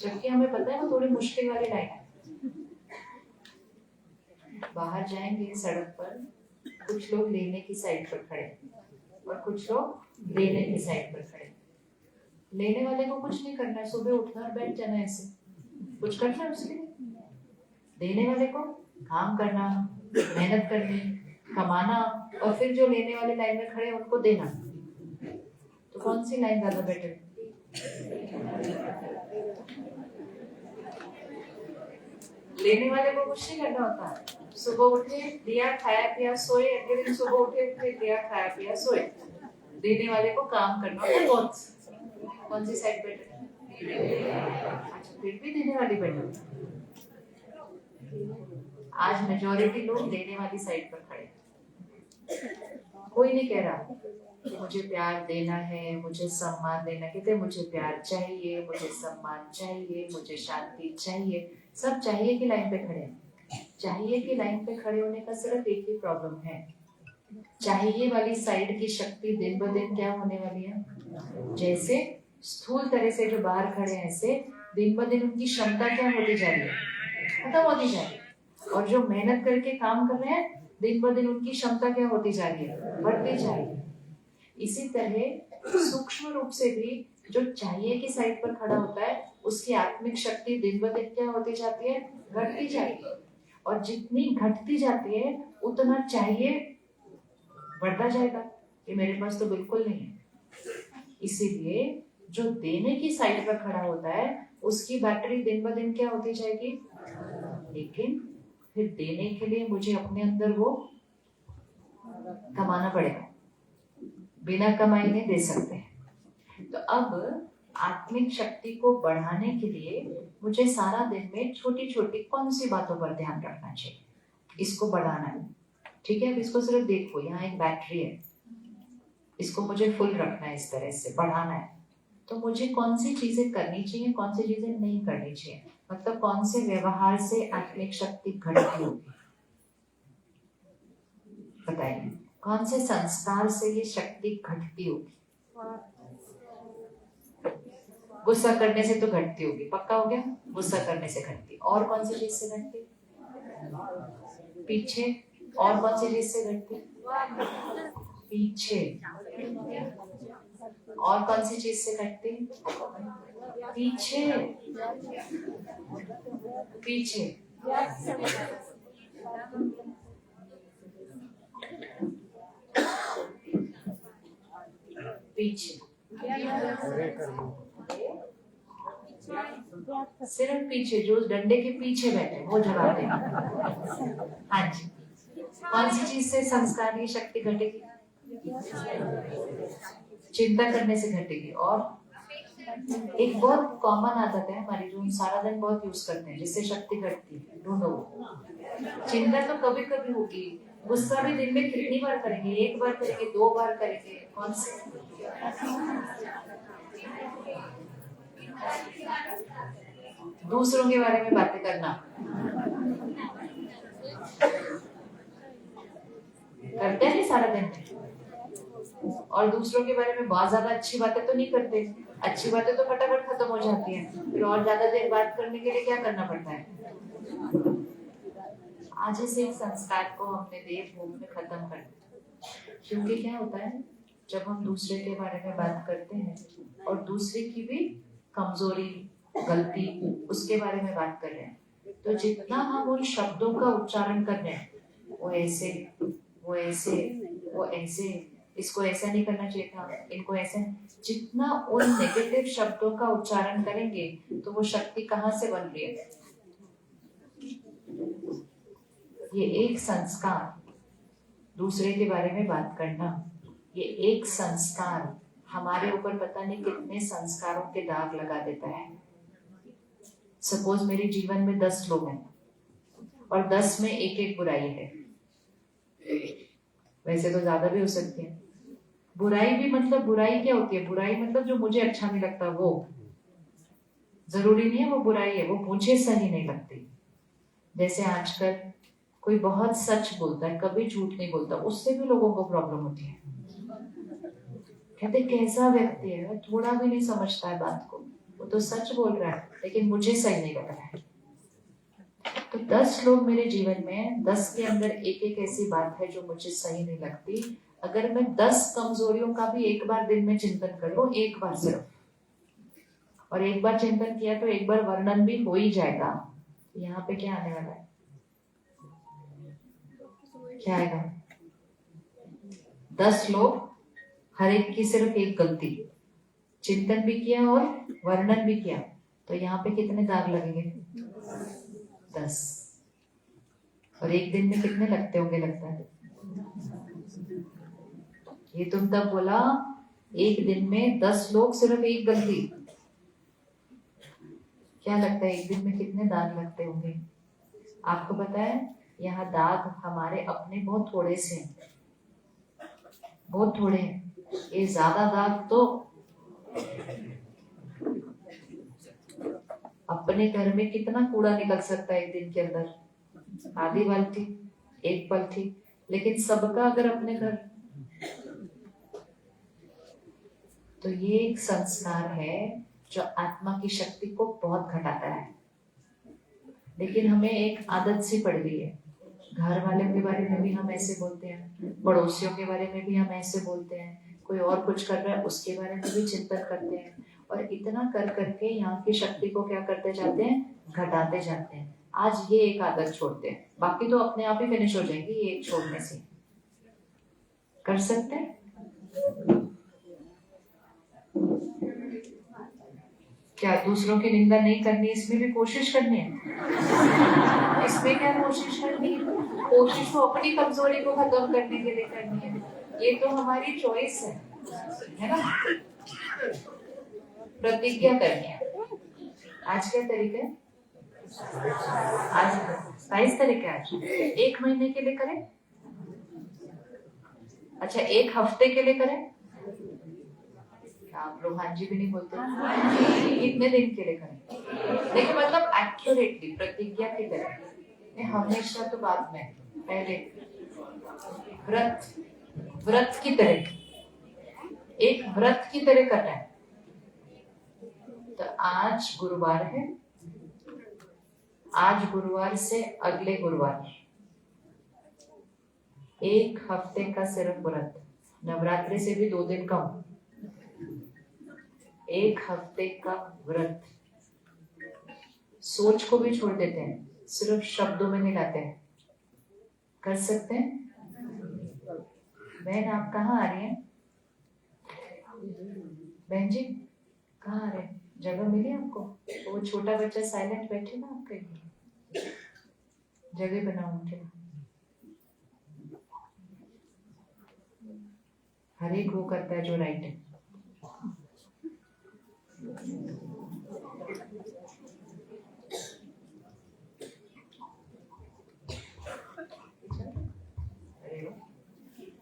जबकि हमें पता है वो थोड़ी मुश्किल वाली लाइन है। बाहर जाएंगे सड़क पर, कुछ लोग लेने की साइड पर खड़े और कुछ लोग देने की साइड पर खड़े। लेने वाले को कुछ नहीं करना है, सुबह उठना और बैठ जाना, ऐसे कुछ करना है उसके लिए। देने वाले को काम करना, मेहनत करनी, कमाना, और फिर जो लेने वाले लाइन में खड़े उनको देना। तो कौन सी लाइन ज्यादा बेटर है? लेने वाले को कुछ नहीं करना होता, सुबह उठे दिया खाया पिया सोए, अगले दिन सुबह उठे दिया खाया पिया सोए। देने वाले को काम करना होता है। कौन सी साइड बेटर है? अच्छा, फिर भी देने वाली बेटर। आज मेजॉरिटी लोग देने वाली साइड पर खड़े। कोई नहीं कह रहा कि मुझे प्यार देना है, मुझे सम्मान देना, कहते मुझे प्यार चाहिए, मुझे सम्मान चाहिए, मुझे शांति चाहिए। सब चाहिए की लाइन पे खड़े हैं। चाहिए की लाइन पे खड़े होने का सिर्फ एक ही प्रॉब्लम है, चाहिए वाली साइड की शक्ति दिन ब दिन क्या होने वाली है? जैसे स्थूल तरह से जो बाहर खड़े हैं, ऐसे दिन ब दिन उनकी क्षमता क्या होती जा रही है? खत्म होती जा रही है। और जो मेहनत करके काम कर रहे हैं, दिन ब दिन उनकी क्षमता क्या होती जा रही है, बढ़ती जा रही है। इसी तरह सूक्ष्म रूप से भी जो चाहिए की साइड पर खड़ा होता है उसकी आत्मिक शक्ति दिन ब दिन क्या होती जाती है, घटती जाती है। और जितनी घटती जाती है उतना चाहिए बढ़ता जाएगा कि मेरे पास तो बिल्कुल नहीं है। इसीलिए जो देने की साइड पर खड़ा होता है उसकी बैटरी दिन ब दिन क्या होती जाएगी, लेकिन फिर देने के लिए मुझे अपने अंदर वो कमाना पड़ेगा, बिना कमाई नहीं दे सकते। तो अब आत्मिक शक्ति को बढ़ाने के लिए मुझे सारा दिन में छोटी छोटी कौन सी बातों पर ध्यान रखना चाहिए, इसको बढ़ाना है। ठीक है, अब इसको सिर्फ देखो, यहाँ एक बैटरी है, इसको मुझे फुल रखना है, इस तरह से बढ़ाना है। तो मुझे कौन सी चीजें करनी चाहिए, कौन सी चीजें नहीं करनी चाहिए, मतलब कौन से व्यवहार से आत्मिक शक्ति घटती होगी, बताइए। कौन से संस्कार से ये शक्ति घटती होगी? गुस्सा करने से तो घटती होगी, पक्का हो गया, गुस्सा करने से घटती। और कौन सी चीज से घटती? पीछे। और कौन सी चीज से घटती? पीछे। और कौन सी चीज से घटती? पीछे। पीछे। पीछे। सिर्फ पीछे, जो डंडे के पीछे बैठे वो जवाब देंगे। हाँ जी, कौन सी चीज से संस्कार की शक्ति घटेगी? चिंता करने से घटेगी। और एक बहुत कॉमन आदत है हमारी जो हम सारा दिन बहुत यूज करते हैं जिससे शक्ति घटती है, ढूंढो। चिंता तो कभी कभी होगी, गुस्सा भी दिन में कितनी बार करेंगे? एक बार करेंगे, दो बार करेंगे, कौन से? दूसरों के बारे में बातें करना करते हैं सारा दिन में, और दूसरों के बारे में बहुत ज्यादा अच्छी बातें तो नहीं करते। अच्छी बातें तो फटाफट खत्म हो जाती हैं, फिर और ज्यादा देर बात करने के लिए क्या करना पड़ता है? आज से इस संस्कार को अपने देव भूमि में खत्म कर दिया। क्योंकि क्या होता है, जब हम दूसरे के बारे में बात करते हैं और दूसरे की भी कमजोरी, गलती, उसके बारे में बात कर रहे हैं, तो जितना हम उन शब्दों का उच्चारण कर रहे हैं, वो ऐसे, वो ऐसे, वो ऐसे, इसको ऐसा नहीं करना चाहिए था, इनको ऐसे, जितना उन नेगेटिव शब्दों का उच्चारण करेंगे तो वो शक्ति कहाँ से बन रही है? ये एक संस्कार, दूसरे के बारे में बात करना, ये एक संस्कार हमारे ऊपर पता नहीं कितने संस्कारों के दाग लगा देता है। सपोज मेरे जीवन में 10 लोग हैं और 10 में एक एक बुराई है, वैसे तो ज्यादा भी हो सकती है। बुराई भी मतलब बुराई क्या होती है? बुराई मतलब जो मुझे अच्छा नहीं लगता, वो जरूरी नहीं है वो बुराई है, वो मुझे सही नहीं लगती। जैसे आजकल कोई बहुत सच बोलता है, कभी झूठ नहीं बोलता, उससे भी लोगों को प्रॉब्लम होती है। कहते कैसा व्यक्ति है, थोड़ा भी नहीं समझता है बात को, वो तो सच बोल रहा है लेकिन मुझे सही नहीं लग रहा है। तो 10 लोग मेरे जीवन में, 10 के अंदर एक एक ऐसी बात है जो मुझे सही नहीं लगती। अगर मैं 10 कमजोरियों का भी एक बार दिन में चिंतन कर लूं, एक बार सिर्फ, और एक बार चिंतन किया तो एक बार वर्णन भी हो ही जाएगा। यहाँ पे क्या आने वाला है? क्या आएगा? 10 लोग, हर एक की सिर्फ एक गलती, चिंतन भी किया और वर्णन भी किया, तो यहाँ पे कितने दाग लगेंगे? 10। और एक दिन में कितने लगते होंगे लगता है? ये तुम तब बोला एक दिन में 10 लोग सिर्फ एक गलती, क्या लगता है एक दिन में कितने दाग लगते होंगे? आपको पता है, यहाँ दाग हमारे अपने बहुत थोड़े से हैं, बहुत थोड़े हैं। ये ज्यादा दाग तो अपने घर में कितना कूड़ा निकल सकता है एक दिन के अंदर? आधी बाल्टी, एक पलथी, लेकिन सबका अगर अपने घर, तो ये एक संस्कार है जो आत्मा की शक्ति को बहुत घटाता है। लेकिन हमें एक आदत सी पड़ गई है, घर वाले के बारे में भी हम ऐसे बोलते हैं, पड़ोसियों के बारे में भी हम ऐसे बोलते हैं, कोई और कुछ कर रहा है उसके बारे में भी चिंतन करते हैं, और इतना कर करके यहाँ की शक्ति को क्या करते जाते हैं, घटाते जाते हैं। आज ये एक आदत छोड़ते हैं, बाकी तो अपने आप ही फिनिश हो जाएगी ये एक छोड़ने से। कर सकते हैं? क्या दूसरों की निंदा नहीं करनी, इसमें भी कोशिश करनी है? इसमें क्या कोशिश करनी है? कोशिश तो अपनी कमजोरी को खत्म करने के लिए करनी है, ये तो हमारी चॉइस है ना? प्रतिज्ञा करनी है। आज क्या तारीख है? आज 22 तारीख है। आज 1 महीने के लिए करें? अच्छा 1 हफ्ते के लिए करें? आप लोग हाँ जी भी नहीं बोलते। कितने दिन के लिए करें? देखिए मतलब एक्यूरेटली प्रतिज्ञा की तरह, हमेशा तो बाद में, पहले व्रत की तरह, एक व्रत की तरह करना है। तो आज गुरुवार है, आज गुरुवार से अगले गुरुवार 1 हफ्ते का सिर्फ व्रत, नवरात्रि से भी 2 दिन कम, 1 हफ्ते का व्रत। सोच को भी छोड़ देते हैं, सिर्फ शब्दों में नहीं लाते हैं। कर सकते हैं? बहन आप कहाँ आ रही हैं? बहन जी कहाँ आ रहे हैं? जगह मिली आपको? वो छोटा बच्चा साइलेंट बैठे ना आपके लिए, जगह बनाओ उनके लिए। हर एक वो करता है जो राइट है।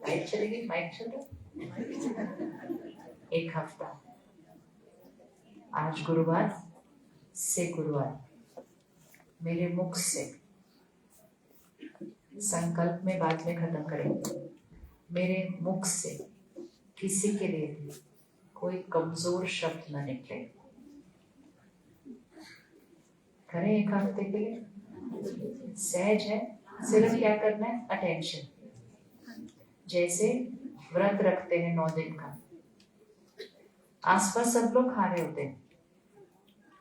लाइट चलेगी, माइक चल रहा। 1 हफ्ता, आज गुरुवार से गुरुवार मेरे मुख से संकल्प में बाद में खत्म करेंगे, मेरे मुख से किसी के लिए भी कोई कमजोर शब्द न निकले। करें 1 हफ्ते के लिए, सहज है, सिर्फ क्या करना है, अटेंशन। जैसे व्रत रखते हैं 9 दिन का, आसपास सब लोग खा रहे होते हैं,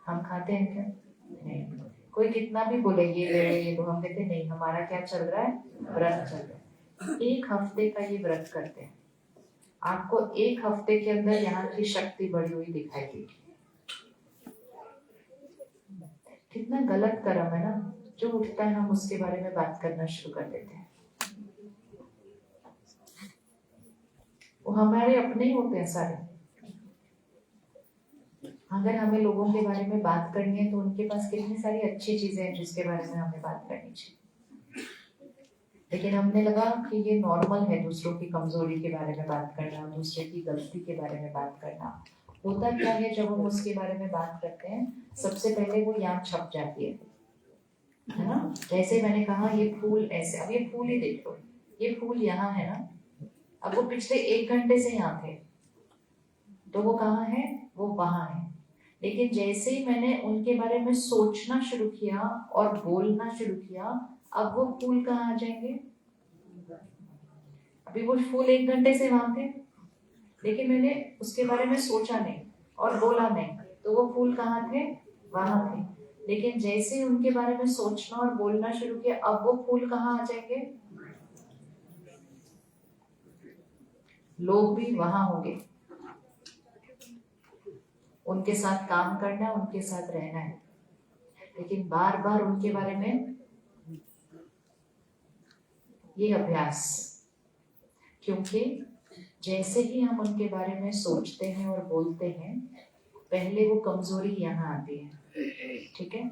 हम खाते हैं क्या? नहीं। कोई कितना भी बोले ये ले ये लो, हम कहते नहीं, हमारा क्या चल रहा है, व्रत चल रहा है। 1 हफ्ते का ये व्रत करते हैं, आपको 1 हफ्ते के अंदर यहाँ की शक्ति बढ़ी हुई दिखाई देगी। कितना गलत कर्म है ना, जो उठता है हम उसके बारे में बात करना शुरू कर देते हैं। वो हमारे अपने ही होते हैं सारे। अगर हमें लोगों के बारे में बात करनी है तो उनके पास कितनी सारी अच्छी चीजें हैं जिसके बारे में हमें बात करनी चाहिए, लेकिन हमने लगा कि ये नॉर्मल है दूसरों की कमजोरी के बारे में बात करना, दूसरे की गलती के बारे में बात करना। होता क्या है, जब हम उसके बारे में बात करते हैं सबसे पहले वो यहाँ छप जाती है ना? जैसे मैंने कहा ये फूल ऐसे, अब ये फूल ही देख लो, ये फूल यहाँ है ना, अब वो पिछले 1 घंटे से यहाँ थे, तो वो कहाँ है, वो वहां है। लेकिन जैसे ही मैंने उनके बारे में सोचना शुरू किया और बोलना शुरू किया, अब वो फूल कहाँ आ जाएंगे? अभी वो फूल 1 घंटे से वहां थे, लेकिन मैंने उसके बारे में सोचा नहीं और बोला नहीं, तो वो फूल कहाँ थे, वहां थे। लेकिन जैसे ही उनके बारे में सोचना और बोलना शुरू किया, अब वो फूल कहाँ आ जाएंगे? लोग भी वहां होंगे, उनके साथ काम करना है, उनके साथ रहना है, लेकिन बार बार उनके बारे में ये अभ्यास, क्योंकि जैसे ही हम उनके बारे में सोचते हैं और बोलते हैं, पहले वो कमजोरी यहाँ आती है, ठीक है?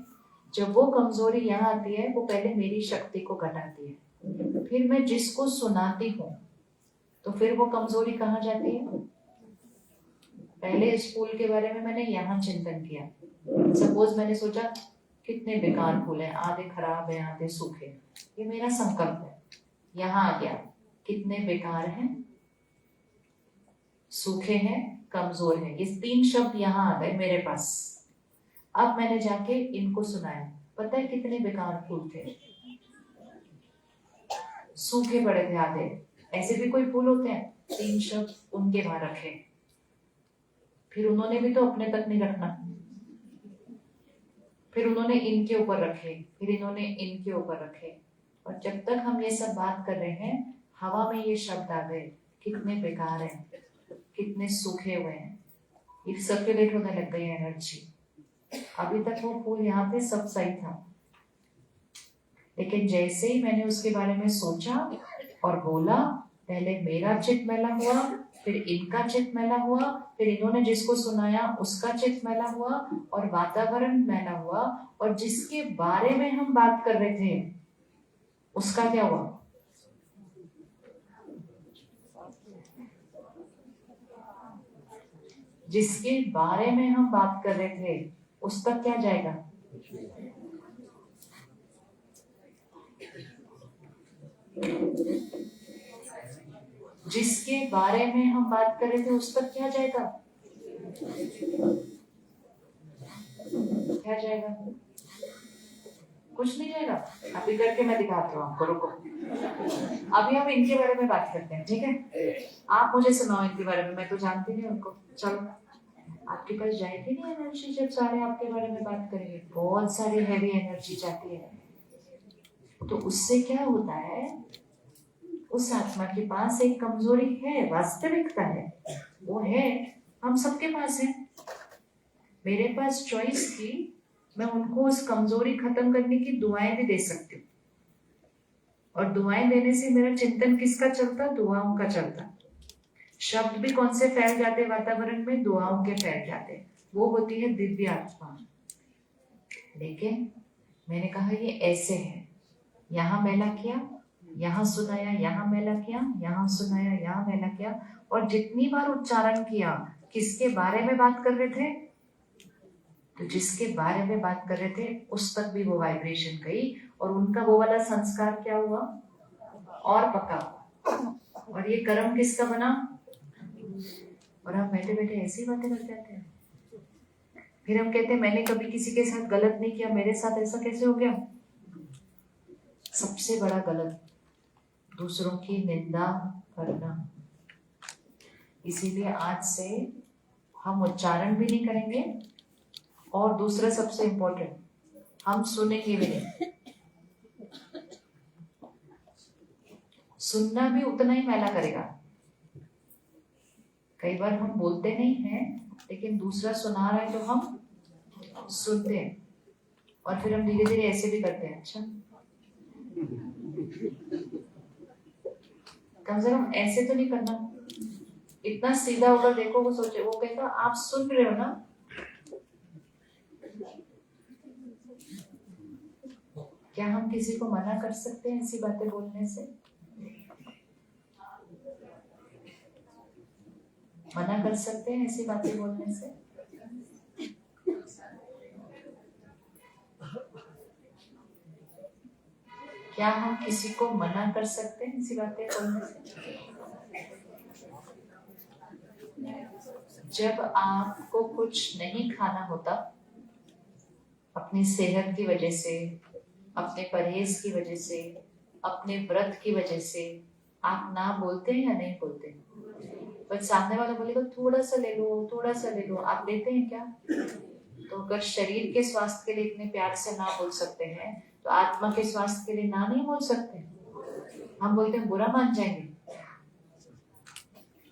जब वो कमजोरी यहाँ आती है, वो पहले मेरी शक्ति को घटाती है, फिर मैं जिसको सुनाती हूँ तो फिर वो कमजोरी कहाँ जाती है? पहले इस फूल के बारे में मैंने यहाँ चिंतन किया, सपोज मैंने सोचा कितने बेकार फूल हैं, आधे खराब हैं आधे सूखे, ये मेरा संकल्प है, यहाँ आ गया, कितने बेकार हैं, सूखे हैं, कमजोर हैं, ये 3 शब्द यहाँ आ गए मेरे पास। अब मैंने जाके इनको सुनाया, पता है कितने बेकार फूल थे, सूखे पड़े थे आधे। ऐसे भी कोई फूल होते हैं, 3 शब्द उनके वहां रखे, फिर उन्होंने भी तो अपने तक नहीं रखना, फिर उन्होंने इनके ऊपर रखे, फिर इन्होंने इनके ऊपर रखे। और जब तक हम ये सब बात कर रहे हैं, हवा में ये शब्द आ गए, कितने बेकार हैं, कितने सूखे हुए हैं, ये सर्कुलेट होने लग गई एनर्जी। अभी तक वो फूल यहाँ पे सब सही था, लेकिन जैसे ही मैंने उसके बारे में सोचा और बोला, पहले मेरा चित्त मैला हुआ, फिर इनका चित्त मैला हुआ, फिर इन्होंने जिसको सुनाया उसका चित्त मैला हुआ, और वातावरण मैला हुआ, और जिसके बारे में हम बात कर रहे थे उसका क्या हुआ? जिसके बारे में हम बात कर रहे थे उस तक क्या जाएगा? जिसके बारे में हम बात कर रहे थे उस तक क्या जाएगा? क्या जाएगा? कुछ नहीं जाएगा। अभी करके मैं दिखाता हूँ आपको, रुको। अभी हम इनके बारे में बात करते हैं, ठीक है? आप मुझे सुनाओ इनके बारे में, मैं तो जानती नहीं उनको। चलो, आपके पास जाएगी नहीं एनर्जी जब सारे आपके बारे में बात करेंगे, बहुत सारी हैवी एनर्जी जाती है। तो उससे क्या होता है, उस आत्मा के पास एक कमजोरी है, वास्तविकता है, वो है, हम सबके पास है। मेरे पास चॉइस थी, मैं उनको उस कमजोरी खत्म करने की दुआएं भी दे सकती हूँ, और दुआएं देने से मेरा चिंतन किसका चलता? दुआओं का चलता। शब्द भी कौन से फैल जाते वातावरण में? दुआओं के फैल जाते। वो होती है दिव्य आत्मा। लेकिन मैंने कहा ये ऐसे है, यहाँ मैला किया, यहाँ सुनाया, यहाँ मैला किया, यहाँ सुनाया, यहाँ मैला किया, और जितनी बार उच्चारण किया, किसके बारे में बात कर रहे थे? तो जिसके बारे में बात कर रहे थे उस तक भी वो वाइब्रेशन गई, और उनका वो वाला संस्कार क्या हुआ? और पका। और ये कर्म किसका बना? और हम बैठे बैठे ऐसी बातें कर जाते हैं। फिर हम कहते हैं मैंने कभी किसी के साथ गलत नहीं किया, मेरे साथ ऐसा कैसे हो गया? सबसे बड़ा गलत दूसरों की निंदा करना। इसीलिए आज से हम उच्चारण भी नहीं करेंगे, और दूसरा सबसे इंपॉर्टेंट, हम सुनेंगे भी नहीं। सुनना भी उतना ही मैला करेगा। कई बार हम बोलते नहीं हैं, लेकिन दूसरा सुना रहा है तो हम सुनते हैं, और फिर हम धीरे धीरे ऐसे भी करते हैं, अच्छा कम से कम ऐसे तो नहीं करना। इतना सीधा होकर देखो, वो सोचे, वो कहता आप सुन रहे हो ना? क्या हम किसी को मना कर सकते हैं ऐसी बातें बोलने से? मना कर सकते हैं ऐसी बातें बोलने से? क्या हम किसी को मना कर सकते हैं ऐसी बातें बोलने से? जब आपको कुछ नहीं खाना होता, अपनी सेहत की वजह से, अपने परहेज की वजह से, अपने व्रत की वजह से, आप ना बोलते हैं या नहीं बोलते? बट सामने वाला बोलेगा थोड़ा सा ले लो, थोड़ा सा ले लो, आप लेते हैं क्या? तो अगर शरीर के स्वास्थ्य के लिए इतने प्यार से ना बोल सकते हैं, तो आत्मा के स्वास्थ्य के लिए ना नहीं बोल सकते? हम बोलते हैं बुरा मान जाएंगे।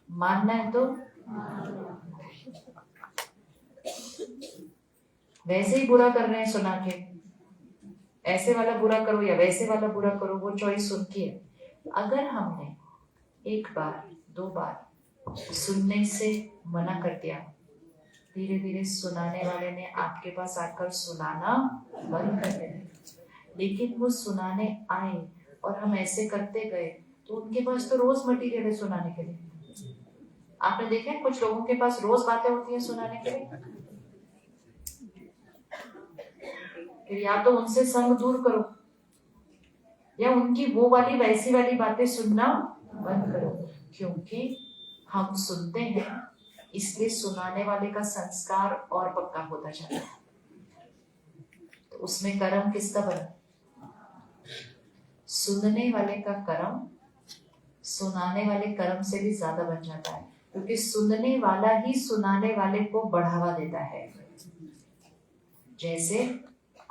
मानना है तो वैसे ही बुरा कर रहे हैं सुना के, ऐसे वाला बुरा करो या वैसे वाला बुरा करो, वो चॉइस उनकी है। अगर हमने एक बार, 2 बार सुनने से मना कर दिया, धीरे धीरे सुनाने वाले ने आपके पास आकर सुनाना बंद कर दिया। लेकिन वो सुनाने आए और हम ऐसे करते गए, तो उनके पास तो रोज मटीरियल है सुनाने के लिए। आपने देखा है कुछ लोगों के पास रोज बातें होती है सुनाने के लिए। फिर या तो उनसे संग दूर करो, या उनकी वो वाली वैसी वाली बातें सुनना बंद करो। क्योंकि हम सुनते हैं, इसलिए सुनाने वाले का संस्कार और पक्का होता जाता है। तो उसमें कर्म किसका बना? सुनने वाले का कर्म सुनाने वाले कर्म से भी ज्यादा बन जाता है, क्योंकि सुनने वाला ही सुनाने वाले को बढ़ावा देता है। जैसे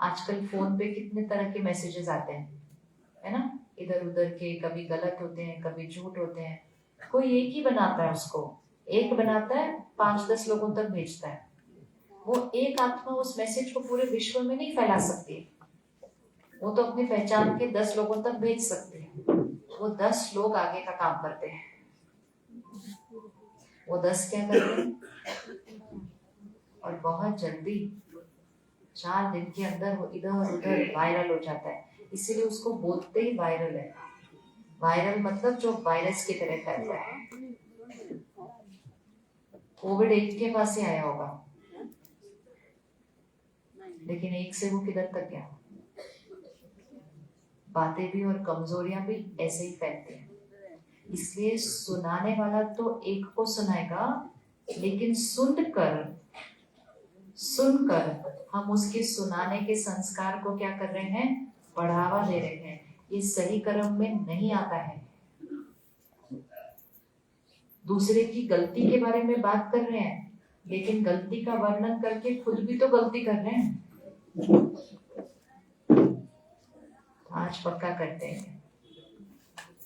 आजकल फोन पे कितने तरह के मैसेजेस आते हैं, है ना, इधर उधर के, कभी गलत होते हैं, कभी झूठ होते हैं। कोई एक ही बनाता है, उसको एक बनाता है, 5-10 लोगों तक भेजता है। वो एक आत्मा उस मैसेज को पूरे विश्व में नहीं फैला सकती। वो तो अपनी पहचान के 10 लोगों तक भेज सकती है। वो 10 लोग आगे का काम करते हैं। वो 10 क्या करते हैं, और बहुत जल्दी 4 दिन के अंदर वो इधर उधर वायरल हो जाता है। इसीलिए उसको बोलते ही वायरल है। वायरल मतलब जो वायरस की तरह फैलता है। कोविड एक के पास ही आया होगा, लेकिन एक से वो किधर तक गया। बातें भी और कमजोरियां भी ऐसे ही फैलती हैं। इसलिए सुनाने वाला तो एक को सुनाएगा, लेकिन सुनकर हम उसके सुनाने के संस्कार को क्या कर रहे हैं, बढ़ावा दे रहे हैं। ये सही कर्म में नहीं आता है। दूसरे की गलती के बारे में बात कर रहे हैं, लेकिन गलती का वर्णन करके खुद भी तो गलती कर रहे हैं। आज पक्का करते हैं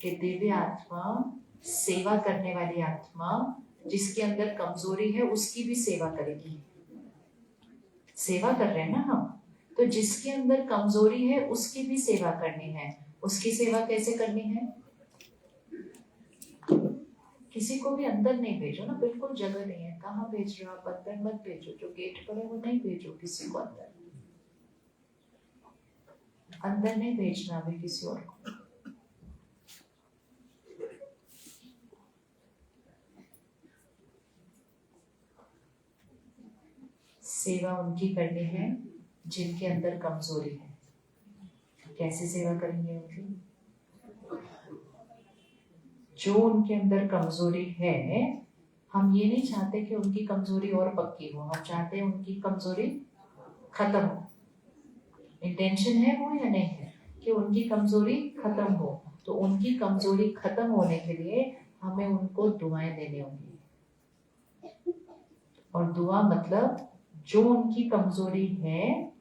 कि दिव्य आत्मा, सेवा करने वाली आत्मा, जिसके अंदर कमजोरी है उसकी भी सेवा करेगी। सेवा कर रहे हैं ना हम, तो जिसके अंदर कमजोरी है उसकी भी सेवा करनी है। उसकी सेवा कैसे करनी है? किसी को भी अंदर नहीं भेजो ना, बिल्कुल जगह नहीं है। कहाँ भेज रहे हो आप? अंदर मत भेजो। जो गेट पर है वो नहीं भेजो किसी को अंदर। अंदर नहीं भेजना भी किसी और को। सेवा उनकी करनी है जिनके अंदर कमजोरी है। कैसे सेवा करेंगे उनकी? जो उनके अंदर कमजोरी है, हम ये नहीं चाहते कि उनकी कमजोरी और पक्की हो। हम चाहते हैं उनकी कमजोरी खत्म हो। इंटेंशन है वो या नहीं है कि उनकी कमजोरी खत्म हो। तो उनकी कमजोरी खत्म होने के लिए हमें उनको दुआएं देनी होंगी। और दुआ मतलब जो उनकी कमजोरी है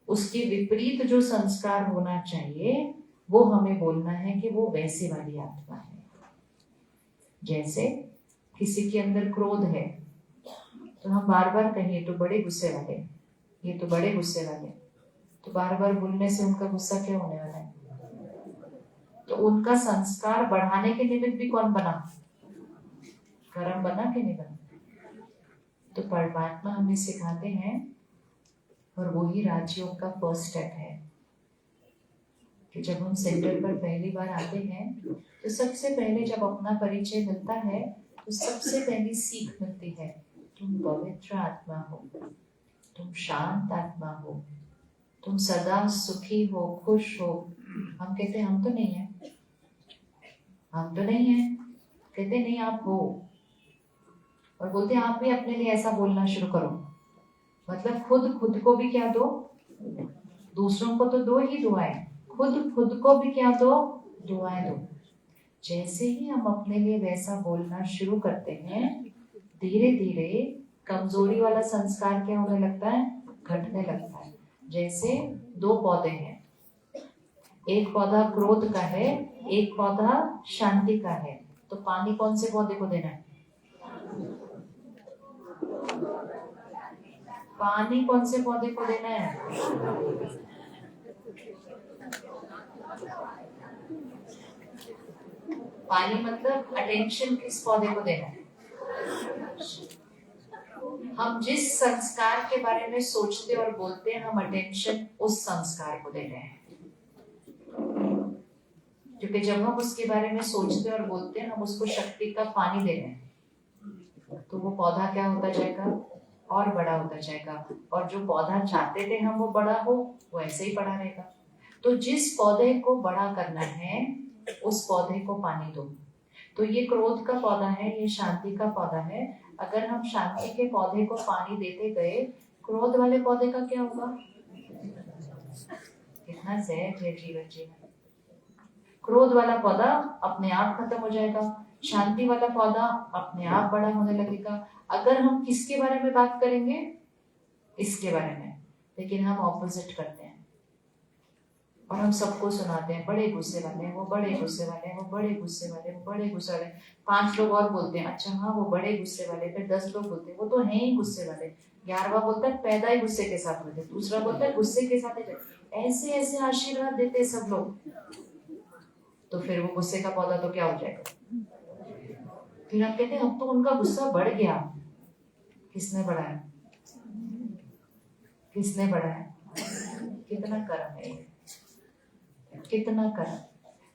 उसके विपरीत जो संस्कार होना चाहिए वो हमें बोलना है कि वो वैसे वाली आत्मा है। जैसे किसी के अंदर क्रोध है, तो हम बार बार कहें तो बड़े गुस्से वाले, ये तो बड़े गुस्से वाले, तो बार बार बोलने से उनका गुस्सा क्या होने वाला है? तो उनका संस्कार बढ़ाने के निमित्त भी कौन बना? कर्म बना कि नहीं बना? तो परमात्मा हमें सिखाते हैं, और वही राजयोग का फर्स्ट स्टेप है कि जब हम सेंटर पर पहली बार आते हैं तो सबसे पहले जब अपना परिचय मिलता है तो सबसे पहली सीख मिलती है, तुम पवित्र आत्मा हो, तुम शांत आत्मा हो, तुम सदा सुखी हो, खुश हो। हम कहते हैं हम तो नहीं है, हम तो नहीं है। कहते नहीं आप हो, और बोलते आप भी अपने लिए ऐसा बोलना शुरू करो। मतलब खुद को भी क्या दो, दूसरों को तो दो ही दुआएं, खुद को भी क्या दो, दुआएं दो। जैसे ही हम अपने लिए वैसा बोलना शुरू करते हैं, धीरे धीरे कमजोरी वाला संस्कार क्या होने लगता है, घटने लगता है। जैसे 2 पौधे हैं, एक पौधा क्रोध का है, एक पौधा शांति का है, तो पानी कौन से पौधे को देना है? पानी कौन से पौधे को देना है? पानी मतलब अटेंशन किस पौधे को देना है? हम जिस संस्कार के बारे में सोचते और बोलते हैं, हम अटेंशन उस संस्कार को दे रहे हैं। क्योंकि जब हम उसके बारे में सोचते और बोलते हैं, हम उसको शक्ति का पानी दे रहे हैं। तो वो पौधा क्या होता जाएगा, और बड़ा होता जाएगा। और जो पौधा चाहते थे हम वो बड़ा हो, वो ऐसे ही पड़ा रहेगा। तो जिस पौधे को बड़ा करना है उस पौधे को पानी दो। तो ये क्रोध का पौधा है, ये शांति का पौधा है। अगर हम शांति के पौधे को पानी देते गए, क्रोध वाले पौधे का क्या होगा? कितना सहज है जीवन जीना। क्रोध वाला पौधा अपने आप खत्म हो जाएगा, शांति वाला पौधा अपने आप बड़ा होने लगेगा। अगर हम किसके बारे में बात करेंगे? इसके बारे में। लेकिन हम ऑपोजिट करते हैं और हम सबको सुनाते हैं, बड़े गुस्से वाले हैं, वो बड़े गुस्से वाले हैं, वो बड़े गुस्से वाले, वो बड़े गुस्से वाले। 5 लोग और बोलते हैं, अच्छा हाँ वो बड़े गुस्से वाले। फिर 10 लोग बोलते हैं वो तो हैं ही गुस्से वाले। 11वां बोलता है पैदा ही गुस्से के साथ हुए थे। दूसरा बोलता है गुस्से के साथ ही। ऐसे ऐसे आशीर्वाद देते सब लोग। तो फिर वो गुस्से का पौधा तो क्या हो जाएगा? फिर हम कहते हैं अब तो उनका गुस्सा बढ़ गया। किसने बढ़ाया? किसने बढ़ाया? कितना कर्म है, कितना कर्म।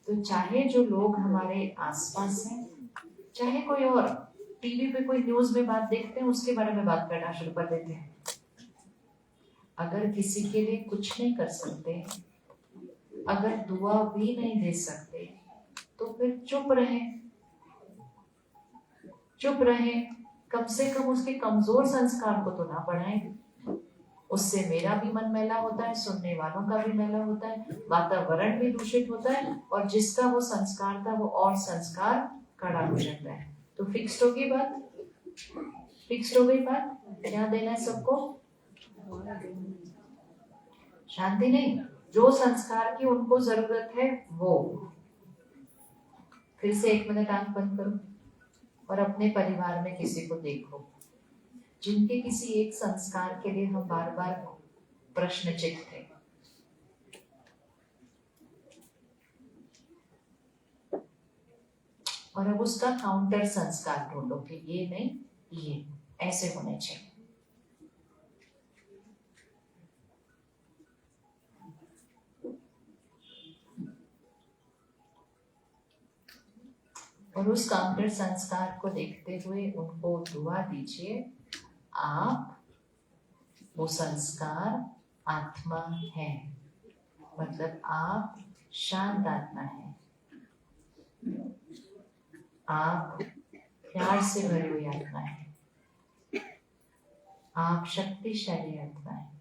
तो चाहे जो लोग हमारे आसपास हैं, चाहे कोई और टीवी पे कोई न्यूज में बात देखते हैं, उसके बारे में बात करना शुरू कर देते हैं। अगर किसी के लिए कुछ नहीं कर सकते, अगर दुआ भी नहीं दे सकते, तो फिर चुप रहे। चुप रहे, कम से कम उसके कमजोर संस्कार को तो ना बढ़ाएं। उससे मेरा भी मन मैला होता है, सुनने वालों का भी मैला होता है, वातावरण भी दूषित होता है, और जिसका वो संस्कार था वो और संस्कार कड़ा हो जाता है। तो फिक्स्ड होगी बात, फिक्स्ड हो गई बात। क्या देना है सबको? शांति नहीं, जो संस्कार की उनको जरूरत है वो। फिर से 1 मिनट आंख बंद करो और अपने परिवार में किसी को देखो जिनके किसी एक संस्कार के लिए हम बार बार प्रश्नचित थे। और अब उसका काउंटर संस्कार ढूंढो कि ये नहीं, ये ऐसे होने चाहिए। और उस काउंटर संस्कार को देखते हुए उनको दुआ दीजिए, आप वो संस्कार आत्मा है, मतलब आप शांत आत्मा है, आप प्यार से भरी हुई आत्मा है, आप शक्तिशाली आत्मा है,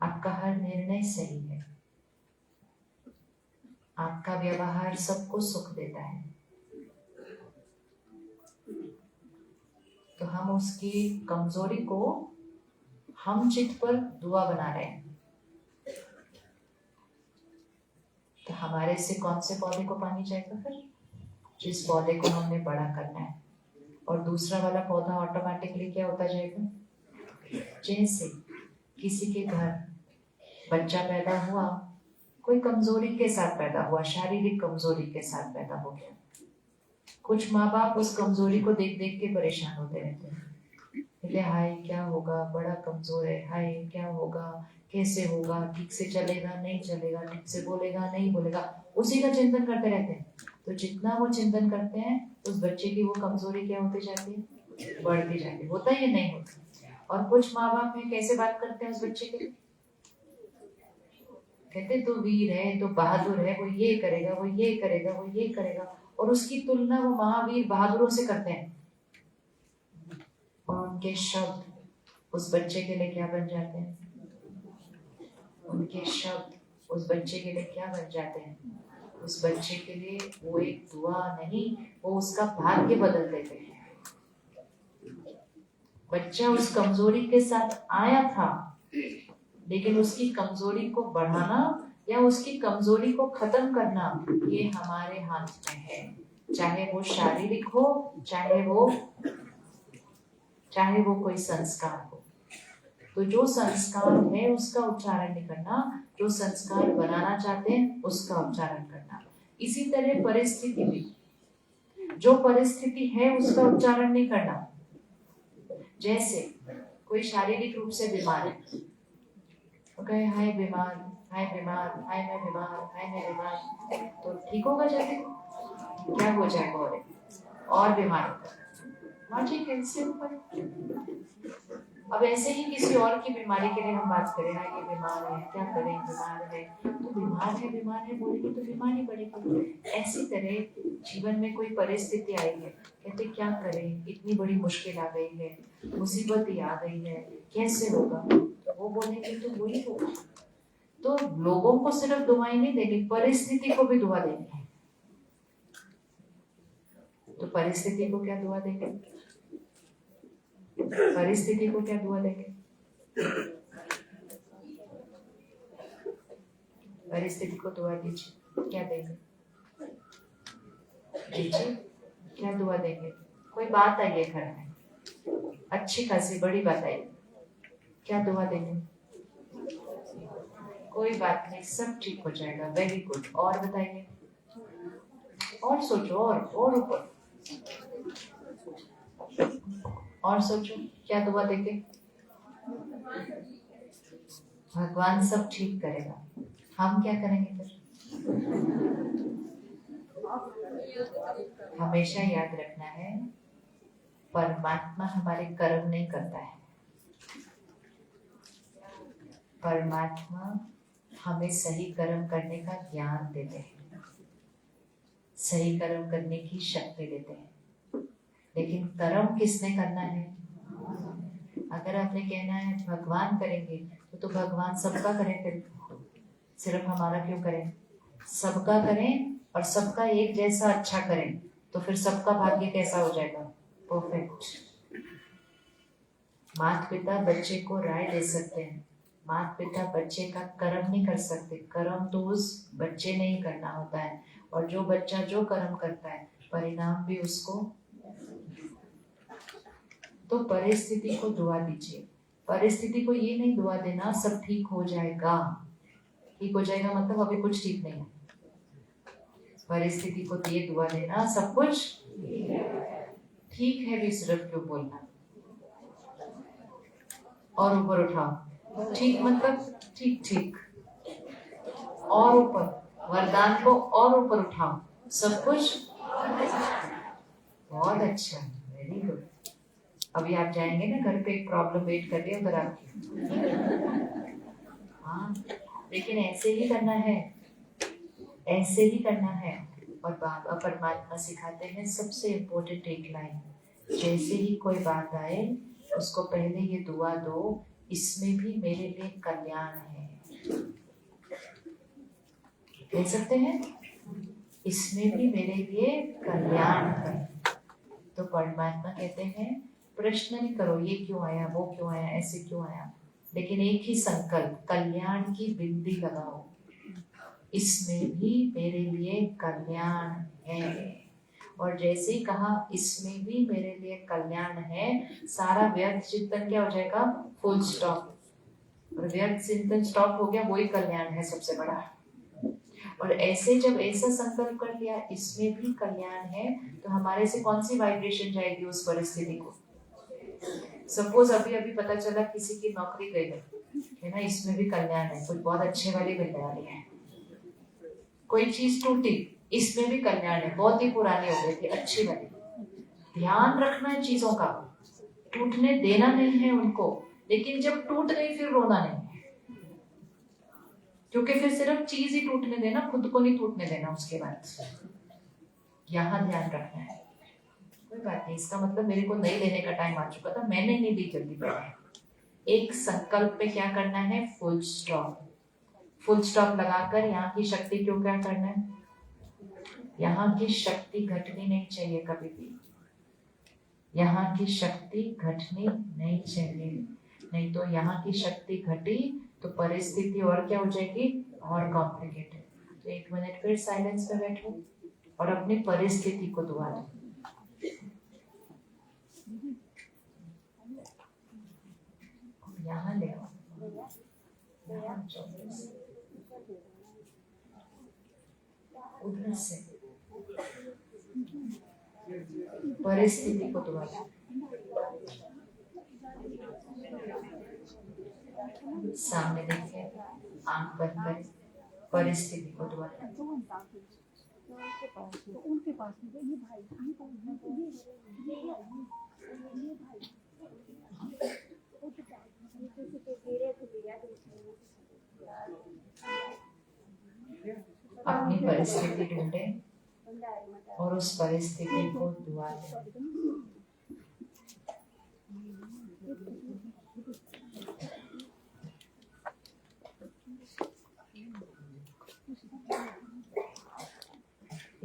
आपका हर निर्णय सही है, आपका व्यवहार सबको सुख देता है। तो हम उसकी कमजोरी को हम चित पर दुआ बना रहे हैं। तो हमारे से कौन से पौधे को पानी जाएगा? फिर जिस पौधे को हमने बड़ा करना है। और दूसरा वाला पौधा ऑटोमेटिकली क्या होता जाएगा? जैसे किसी के घर बच्चा पैदा हुआ, कोई कमजोरी के साथ पैदा हुआ, शारीरिक कमजोरी के साथ पैदा हो गया। कुछ माँ बाप उस कमजोरी को देख देख के परेशान होते रहते हैं, कहते हाय क्या होगा, बड़ा कमजोर है, हाय क्या होगा, कैसे होगा, ठीक से चलेगा नहीं चलेगा, ठीक से बोलेगा नहीं बोलेगा, उसी का चिंतन करते रहते हैं। तो जितना वो चिंतन करते हैं उस बच्चे की वो कमजोरी क्या होती जाती है? बढ़ती जाती है। होता ही नहीं होता। और कुछ माँ बाप में कैसे बात करते हैं उस बच्चे के लिए, कहते तो वीर है, तो बहादुर है, वो ये करेगा, वो ये करेगा, वो ये करेगा, और उसकी तुलना वो महावीर बहादुरों से करते हैं। और उनके शब्द उस बच्चे के लिए क्या बन जाते हैं? उनके शब्द उस बच्चे के लिए क्या बन जाते हैं? उस बच्चे के लिए वो एक दुआ नहीं, वो उसका भाग्य बदल देते हैं। बच्चा उस कमजोरी के साथ आया था, लेकिन उसकी कमजोरी को बढ़ाना या उसकी कमजोरी को खत्म करना ये हमारे हाथ में है। चाहे वो शारीरिक हो, चाहे वो कोई संस्कार हो। तो जो संस्कार है उसका उच्चारण नहीं करना, जो संस्कार बनाना चाहते हैं उसका उच्चारण करना। इसी तरह परिस्थिति भी, जो परिस्थिति है उसका उच्चारण नहीं करना। जैसे कोई शारीरिक रूप से बीमार है, तो कहे हाय बीमार, हाय बीमार, हाय मैं बीमार, हाय मैं बीमार, तो ठीक होगा? जल्दी क्या हो जाएगा? और बीमार होगा। ठीक है, इससे ऊपर अब ऐसे ही किसी और की बीमारी के लिए हम बात करें, ना ये बीमार है, क्या करें, बीमार है, तो बीमार है बोलेगी तो बीमारी बढ़ेगी। ऐसी तरह जीवन में कोई परिस्थिति आई है, कहते क्या करें, इतनी बड़ी मुश्किल आ गई है, मुसीबत ही आ गई है, कैसे होगा? तो वो बोलेगी तो वही होगा। तो लोगों को सिर्फ दुआएं नहीं देनी, परिस्थिति को भी दुआ देनी है। तो परिस्थिति को क्या दुआ देंगे? परिस्थिति को क्या दुआ देंगे? परिस्थिति को दुआ दीजिए, क्या देंगे? दीजिए, क्या दुआ देंगे? कोई बात आई है घर में, अच्छी खासी बड़ी बात आई, क्या दुआ देंगे? कोई बात नहीं, सब ठीक हो जाएगा, वेरी गुड। और बताइए, और सोचो, और ऊपर, और सोचो, क्या दुआ देंगे? भगवान सब ठीक करेगा। हम क्या करेंगे फिर? हमेशा याद रखना है, परमात्मा हमारे कर्म नहीं करता है। परमात्मा हमें सही कर्म करने का ज्ञान देते हैं, सही कर्म करने की शक्ति देते हैं। लेकिन कर्म किसने करना है? अगर आपने कहना है भगवान करेंगे, तो भगवान सबका करें, फिर सिर्फ हमारा क्यों करें? सबका करें और सबका एक जैसा अच्छा करें, तो फिर सबका भाग्य कैसा हो जाएगा? परफेक्ट। माता पिता बच्चे को राय दे सकते हैं, माता पिता बच्चे का कर्म नहीं कर सकते। कर्म तो उस बच्चे ने ही करना होता है, और जो बच्चा जो कर्म करता है परिणाम भी उसको। तो परिस्थिति को दुआ दीजिए। परिस्थिति को ये नहीं दुआ देना सब ठीक हो जाएगा। ठीक हो जाएगा मतलब अभी कुछ ठीक नहीं है। परिस्थिति को ये दुआ देना सब कुछ ठीक है भी सिर्फ क्यों बोलना। और ऊपर उठाओ, ठीक मतलब ठीक ठीक, और ऊपर, वरदान को और ऊपर उठाओ, सब कुछ बहुत अच्छा, वेरी गुड। अभी आप जाएंगे ना घर पे, एक प्रॉब्लम वेट कर रही है उधर आपकी। हाँ, लेकिन ऐसे ही करना है, ऐसे ही करना है। और बाबा परमात्मा सिखाते हैं सबसे इम्पोर्टेंट एक लाइन, जैसे ही कोई बात आए उसको पहले ये दुआ दो, इसमें भी मेरे लिए कल्याण है। कह सकते हैं, इसमें भी मेरे लिए कल्याण है। तो परमात्मा कहते हैं प्रश्न नहीं करो ये क्यों आया, वो क्यों आया, ऐसे क्यों आया, लेकिन एक ही संकल्प, कल्याण की बिंदी लगाओ, इसमें भी मेरे लिए कल्याण है। और जैसे ही कहा इसमें भी मेरे लिए कल्याण है, सारा व्यर्थ चिंतन क्या हो जाएगा? Full stop. और व्यर्थ चिंतन स्टॉप हो गया, वही कल्याण है सबसे बड़ा। और ऐसे जब ऐसा संकल्प कर लिया इसमें भी कल्याण है, तो हमारे से कौन सी वाइब्रेशन जाएगी उस परिस्थिति को? सपोज अभी अभी पता चला किसी की नौकरी गई है ना, इसमें भी कल्याण है, कुछ बहुत अच्छे वाली मिलने वाली है। कोई चीज टूटी, इसमें भी कल्याण है, बहुत ही पुरानी हो गई थी, अच्छी वाली। ध्यान रखना है चीजों का, टूटने देना नहीं है उनको। लेकिन जब टूट गई फिर रोना नहीं है, क्योंकि फिर सिर्फ चीज ही टूटने देना, खुद को नहीं टूटने देना। उसके बाद यहाँ ध्यान रखना है, कोई बात नहीं, इसका मतलब मेरे को नहीं लेने का टाइम आ चुका था, मैंने नहीं दी जल्दी पहले। एक संकल्प पे क्या करना है? Full stop. फुल स्टॉप लगाकर यहाँ की शक्ति क्यों क्या करना है? यहाँ की शक्ति घटनी नहीं चाहिए कभी भी, यहाँ की शक्ति घटनी नहीं चाहिए। नहीं तो यहाँ की शक्ति घटी तो परिस्थिति और क्या हो जाएगी? और कॉम्प्लिकेटेड। तो 1 मिनट फिर साइलेंस में बैठो और अपनी परिस्थिति को दुआ दो। यहाँ ले आओ, उधर से परिस्थिति को दुआ दो। सामने देखिए, आंख बंद करें, परिस्थिति को दुआ दो। उनके पास ये भाई, अपनी परिस्थिति ढूंढे और उस परिस्थिति को दुआ दें।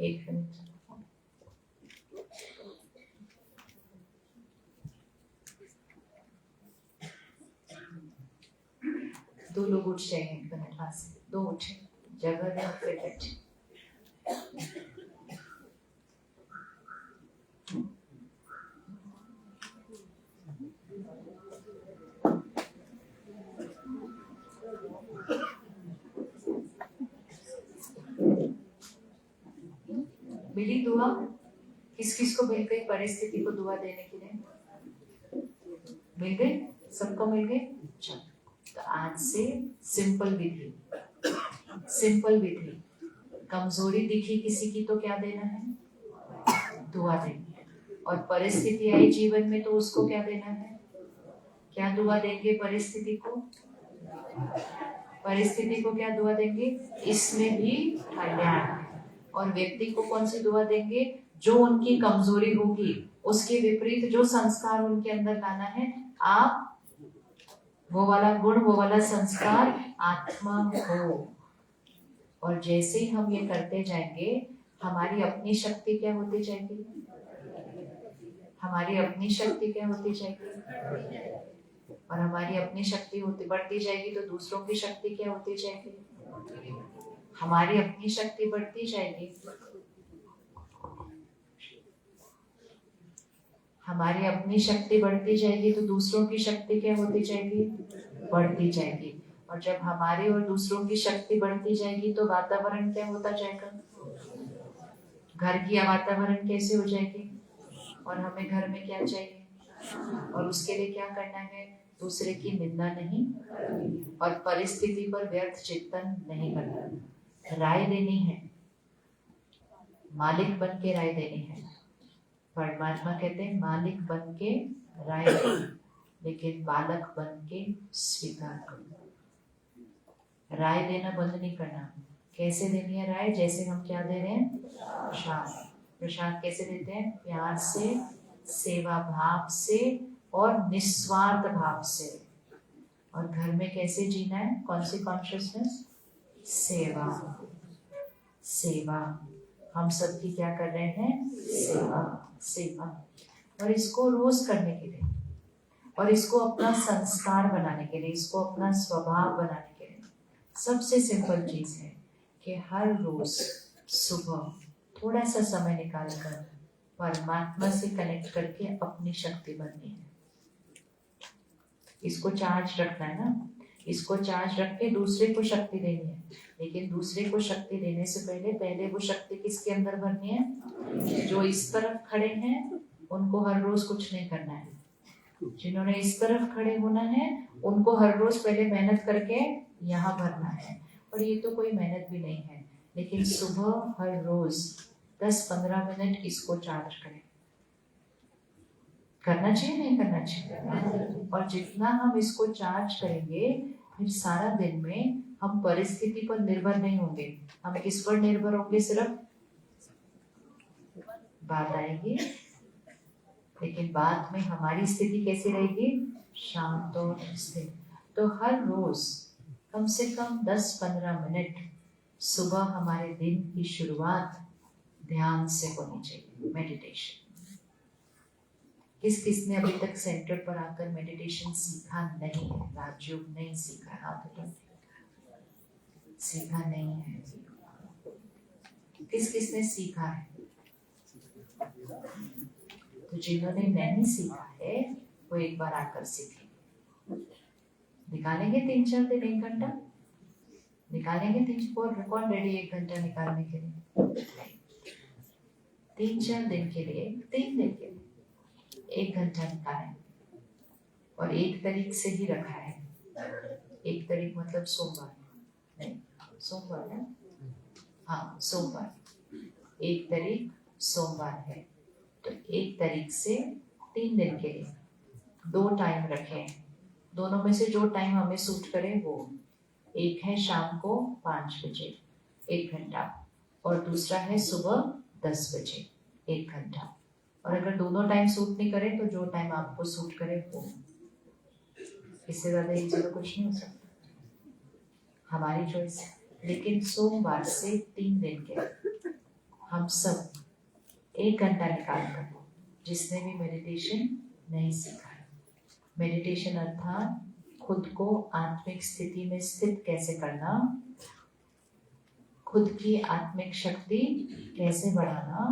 एक मिनट। दो लोग उठ जाएंगे, एक मिनट वहां से, दो उठे, जगह दें और फिर बैठे। मिली दुआ? किस किस को मिल गई परिस्थिति को दुआ देने के लिए? मिल गई? सबको मिल गई? चलो, तो आज से सिंपल विधि, सिंपल विधि। कमजोरी दिखी किसी की तो क्या देना है? दुआ देनी है। और परिस्थिति आई जीवन में तो उसको क्या देना है? क्या दुआ देंगे परिस्थिति को? परिस्थिति को क्या दुआ देंगे? इसमें भी कल्याण है। और व्यक्ति को कौन सी दुआ देंगे? जो उनकी कमजोरी होगी, उसके विपरीत जो संस्कार उनके अंदर लाना है, आप वो वाला गुण, वो वाला संस्कार आत्मा हो। और जैसे ही हम ये करते जाएंगे, हमारी अपनी शक्ति क्या होती जाएगी? हमारी अपनी शक्ति क्या होती जाएगी? और हमारी अपनी शक्ति होती बढ़ती जाएगी तो दूसरों की शक्ति क्या होती जाएगी? हमारी अपनी शक्ति बढ़ती जाएगी, हमारी अपनी शक्ति बढ़ती जाएगी तो दूसरों की शक्ति क्या होती जाएगी? बढ़ती जाएगी। और जब हमारी और दूसरों की शक्ति बढ़ती जाएगी तो वातावरण क्या होता जाएगा? घर की वातावरण कैसे हो जाएगी? और हमें घर में क्या चाहिए? और उसके लिए क्या करना है? दूसरे की निंदा नहीं और परिस्थिति पर व्यर्थ चिंतन नहीं करना। राय देनी है, मालिक बन के राय देनी है। परमात्मा कहते हैं मालिक बन के राय दो, लेकिन बालक बन के स्वीकार करो। राय देना बंद नहीं करना। कैसे देनी है राय? जैसे हम क्या दे रहे हैं? प्रसाद। प्रसाद कैसे देते हैं? प्यार से, सेवा भाव से और निस्वार्थ भाव से। और घर में कैसे जीना है? कौन सी कॉन्शियसनेस? सेवा। सेवा, हम सबकी क्या कर रहे हैं? सेवा, सेवा। और इसको रोज करने के लिए, और इसको अपना संस्कार बनाने के लिए, इसको अपना स्वभाव बनाने के लिए सबसे सिंपल चीज है कि हर रोज सुबह थोड़ा सा समय निकालकर परमात्मा से कनेक्ट करके अपनी शक्ति बननी है। इसको चार्ज रखना है ना, इसको चार्ज रख के दूसरे को शक्ति देनी है। लेकिन दूसरे को शक्ति देने से पहले वो शक्ति किसके अंदर भरनी है? जो इस तरफ खड़े हैं उनको हर रोज कुछ नहीं करना है। जिन्होंने इस तरफ खड़े होना है उनको हर रोज पहले मेहनत करके यहाँ भरना है। और ये तो कोई मेहनत भी नहीं है, लेकिन सुबह हर रोज 10-15 मिनट इसको चार्ज करें। करना चाहिए, नहीं करना चाहिए? और जितना हम इसको चार्ज करेंगे, फिर सारा दिन में हम परिस्थिति पर निर्भर नहीं होंगे। हम किस पर निर्भर होंगे? सिर्फ बात आएगी, लेकिन बाद में हमारी स्थिति कैसी रहेगी? शांत और स्थिर। तो हर रोज कम से कम 10-15 मिनट सुबह हमारे दिन की शुरुआत ध्यान से होनी चाहिए, मेडिटेशन। किस किसने अभी तक सेंटर पर आकर मेडिटेशन सीखा नहीं है? राजयोग नहीं सीखा, हाथ उठाओ। सीखा नहीं है? किस किसने सीखा है? तो जिन्होंने नहीं सीखा है वो एक बार आकर सीखें। निकालेंगे 3-4 दिन, 1 घंटा निकालेंगे। कौन रेडी 1 घंटा निकालने के लिए? 3-4 दिन के लिए, 3 दिन के लिए 1 घंटा निकालें। और 1 तारीख से ही रखा है। 1 तारीख मतलब सोमवार, नहीं सोमवार है, हाँ सोमवार। 1 तारीख सोमवार है, तो 1 तारीख से 3 दिन के लिए 2 टाइम रखें। दोनों में से जो टाइम हमें सूट करे वो। एक है शाम को 5 बजे 1 घंटा, और दूसरा है सुबह 10 बजे 1 घंटा। और अगर दोनों टाइम सूट नहीं करे तो जो टाइम आपको सूट करे वो। इससे ज्यादा इजी तो कुछ नहीं हो सकता, हमारी चॉइस है। लेकिन सोमवार से 3 दिन के हम सब 1 घंटा निकाल कर, जिसने भी मेडिटेशन नहीं सीखा है, मेडिटेशन अर्थात खुद को आत्मिक स्थिति में स्थित कैसे करना, खुद की आत्मिक शक्ति कैसे बढ़ाना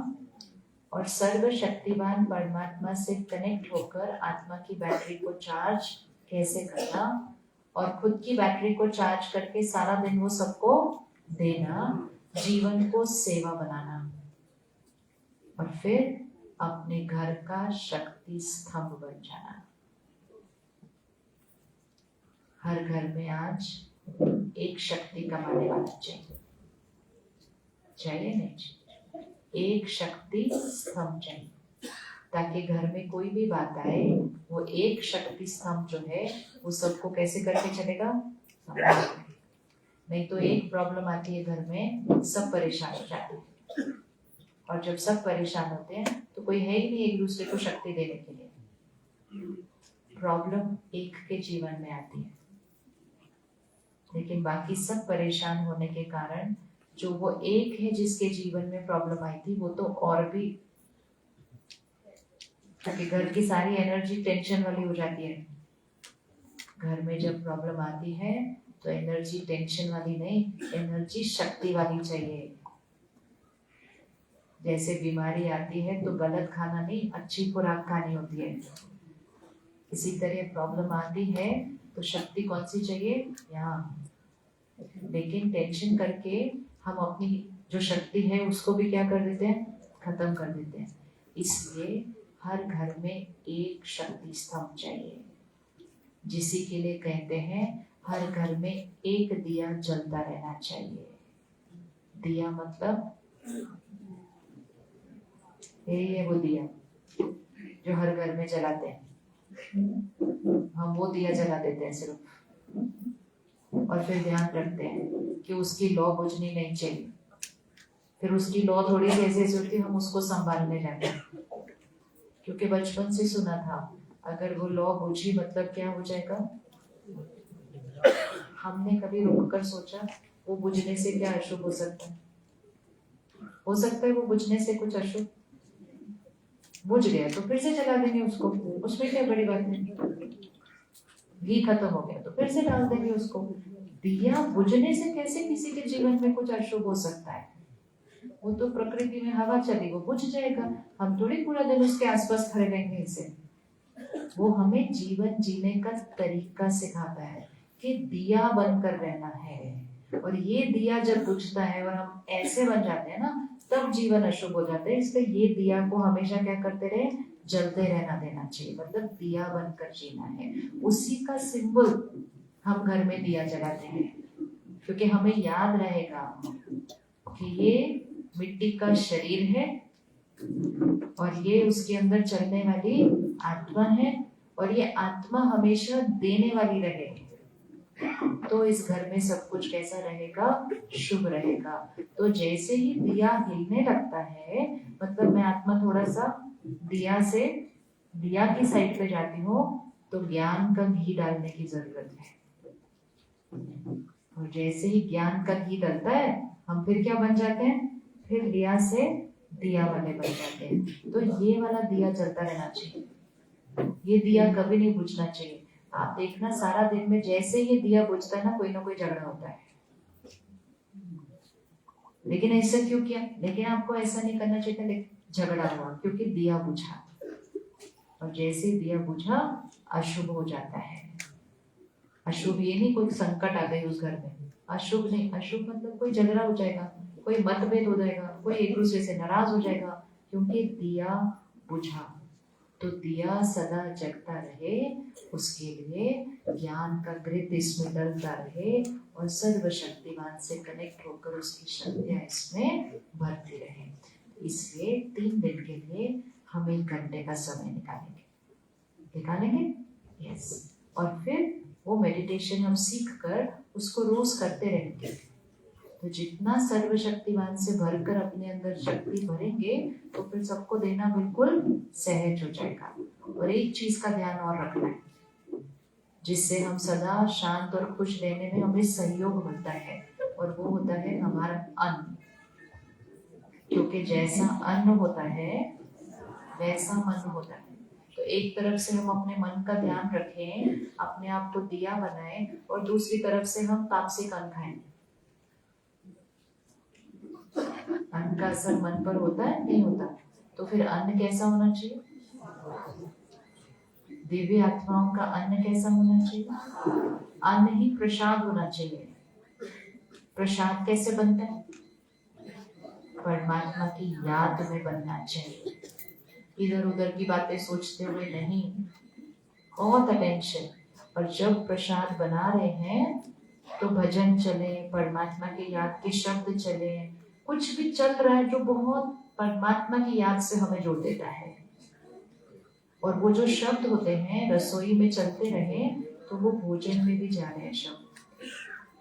और सर्वशक्तिवान परमात्मा से कनेक्ट होकर आत्मा की बैटरी को चार्ज कैसे करना और खुद की बैटरी को चार्ज करके सारा दिन वो सबको देना, जीवन को सेवा बनाना और फिर अपने घर का शक्ति स्तंभ बन जाना। हर घर में आज एक शक्ति कमाने वाला चाहिए, चाहिए नहीं चाहिए, एक शक्ति स्तंभ चाहिए, ताकि घर में कोई भी बात आए वो एक शक्ति स्तंभ जो है वो सबको कैसे करके चलेगा, नहीं तो एक प्रॉब्लम आती है घर में, सब परेशान हो जाते हैं और जब सब परेशान होते हैं तो कोई है ही नहीं एक दूसरे को शक्ति देने के लिए। प्रॉब्लम एक के जीवन में आती है, लेकिन बाकी सब परेशान होने के कारण जो वो एक है जिसके जीवन में प्रॉब्लम आई थी वो तो और भी, क्योंकि घर की सारी एनर्जी टेंशन वाली हो जाती है। घर में जब प्रॉब्लम आती है तो एनर्जी टेंशन वाली नहीं, एनर्जी शक्ति वाली चाहिए। जैसे बीमारी आती है तो गलत खाना नहीं, अच्छी खुराक खानी होती है। इसी तरह प्रॉब्लम आती है तो शक्ति कौन सी चाहिए, यहाँ। लेकिन टेंशन करके हम अपनी जो शक्ति है उसको भी क्या कर देते हैं, खत्म कर देते हैं। इसलिए हर घर में एक शक्ति स्तंभ चाहिए, जिसी के लिए कहते हैं हर घर में एक दिया जलता रहना चाहिए। दिया मतलब यही है वो दिया जो हर घर में जलाते हैं, हम वो दिया जला देते हैं सिर्फ, और फिर ध्यान रखते हैं कि उसकी लौ बुझनी नहीं चाहिए। फिर उसकी लौ थोड़ी ऐसे होती है, हम उसको संभालने जाते हैं, क्योंकि बचपन से सुना था अगर वो लौ बुझी मतलब क्या हो जाएगा। हमने कभी रुककर सोचा वो बुझने से क्या अशुभ हो सकता है? हो सकता है वो बुझने से कुछ अशुभ, बुझ गया तो फिर से जला देंगे उसको, उसमें क्या बड़ी बात है। घी खत्म हो गया तो फिर से डाल देंगे उसको। दिया बुझने से कैसे किसी के जीवन में कुछ अशुभ हो सकता है? वो तो प्रकृति में हवा चली, वो बुझ जाएगा, हम थोड़ी पूरा दिन उसके आसपास खड़े रहेंगे इसे। वो हमें जीवन जीने का तरीका सिखाता है कि दिया बनकर रहना है, और ये दिया जब बुझता है और हम ऐसे बन जाते हैं ना, तब जीवन अशुभ हो जाते हैं। इसलिए ये दिया को हमेशा क्या करते रहे, जलते रहना देना चाहिए, मतलब दिया बनकर जीना है। उसी का सिंबल हम घर में दिया जलाते हैं, क्योंकि हमें याद रहेगा कि ये मिट्टी का शरीर है और ये उसके अंदर चलने वाली आत्मा है, और ये आत्मा हमेशा देने वाली रहे, तो इस घर में सब कुछ कैसा रहेगा, शुभ रहेगा। तो जैसे ही दिया हिलने लगता है, मतलब मैं आत्मा थोड़ा सा दिया से दिया की साइड पे जाती हूँ, तो ज्ञान का घी डालने की जरूरत है। और जैसे ही ज्ञान का घी डलता है, हम फिर क्या बन जाते हैं, फिर दिया से दिया वाले बन जाते हैं। तो ये वाला दिया जलता रहना चाहिए, ये दिया कभी नहीं बुझना चाहिए। आप देखना सारा दिन में जैसे ये दिया बुझता है ना कोई झगड़ा होता है। लेकिन ऐसा क्यों किया? लेकिन आपको ऐसा नहीं करना चाहिए, झगड़ा हुआ क्योंकि दिया बुझा, और जैसे दिया बुझा अशुभ हो जाता है। अशुभ ये नहीं कोई संकट आ गई उस घर में, अशुभ नहीं, अशुभ मतलब कोई झगड़ा हो जाएगा, कोई मतभेद हो जाएगा, कोई एक दूसरे से नाराज हो जाएगा, क्योंकि दिया बुझा। तो दिया सदा जगता रहे, उसके लिए ज्ञान का गृत इसमें डलता रहे और सर्वशक्तिमान से कनेक्ट होकर उसकी शक्तियां इसमें भरती रहे। इसलिए 3 दिन के लिए हम 1 घंटे का समय निकालेंगे, यस। और फिर वो मेडिटेशन हम सीख कर उसको रोज करते रहेंगे। तो जितना सर्वशक्तिवान से भरकर अपने अंदर शक्ति भरेंगे, तो फिर सबको देना बिल्कुल सहज हो जाएगा। और एक चीज का ध्यान और रखना है, जिससे हम सदा शांत और खुश रहने में हमें सहयोग मिलता है, और वो होता है हमारा अन्न। क्योंकि जैसा अन्न होता है वैसा मन होता है। तो एक तरफ से हम अपने मन का ध्यान रखें, अपने आप को दिया बनाएं, और दूसरी तरफ से हम तामसिक अन्न खाएं। अन्न का असर मन पर होता है नहीं होता? तो फिर अन्न कैसा होना चाहिए? दिव्य आत्माओं का अन्न कैसा होना चाहिए? अन्न ही प्रसाद होना चाहिए। प्रसाद कैसे बनता है? परमात्मा की याद में बनना चाहिए। इधर उधर की बातें सोचते हुए नहीं, बहुत अटेंशन। और जब प्रसाद बना रहे हैं तो भजन चले, परमात्मा की याद के शब्द चले, कुछ भी चल रहा है जो बहुत परमात्मा की याद से हमें जोड़ देता है। और वो जो शब्द होते हैं रसोई में चलते रहे तो वो भोजन में भी जा रहे हैं शब्द।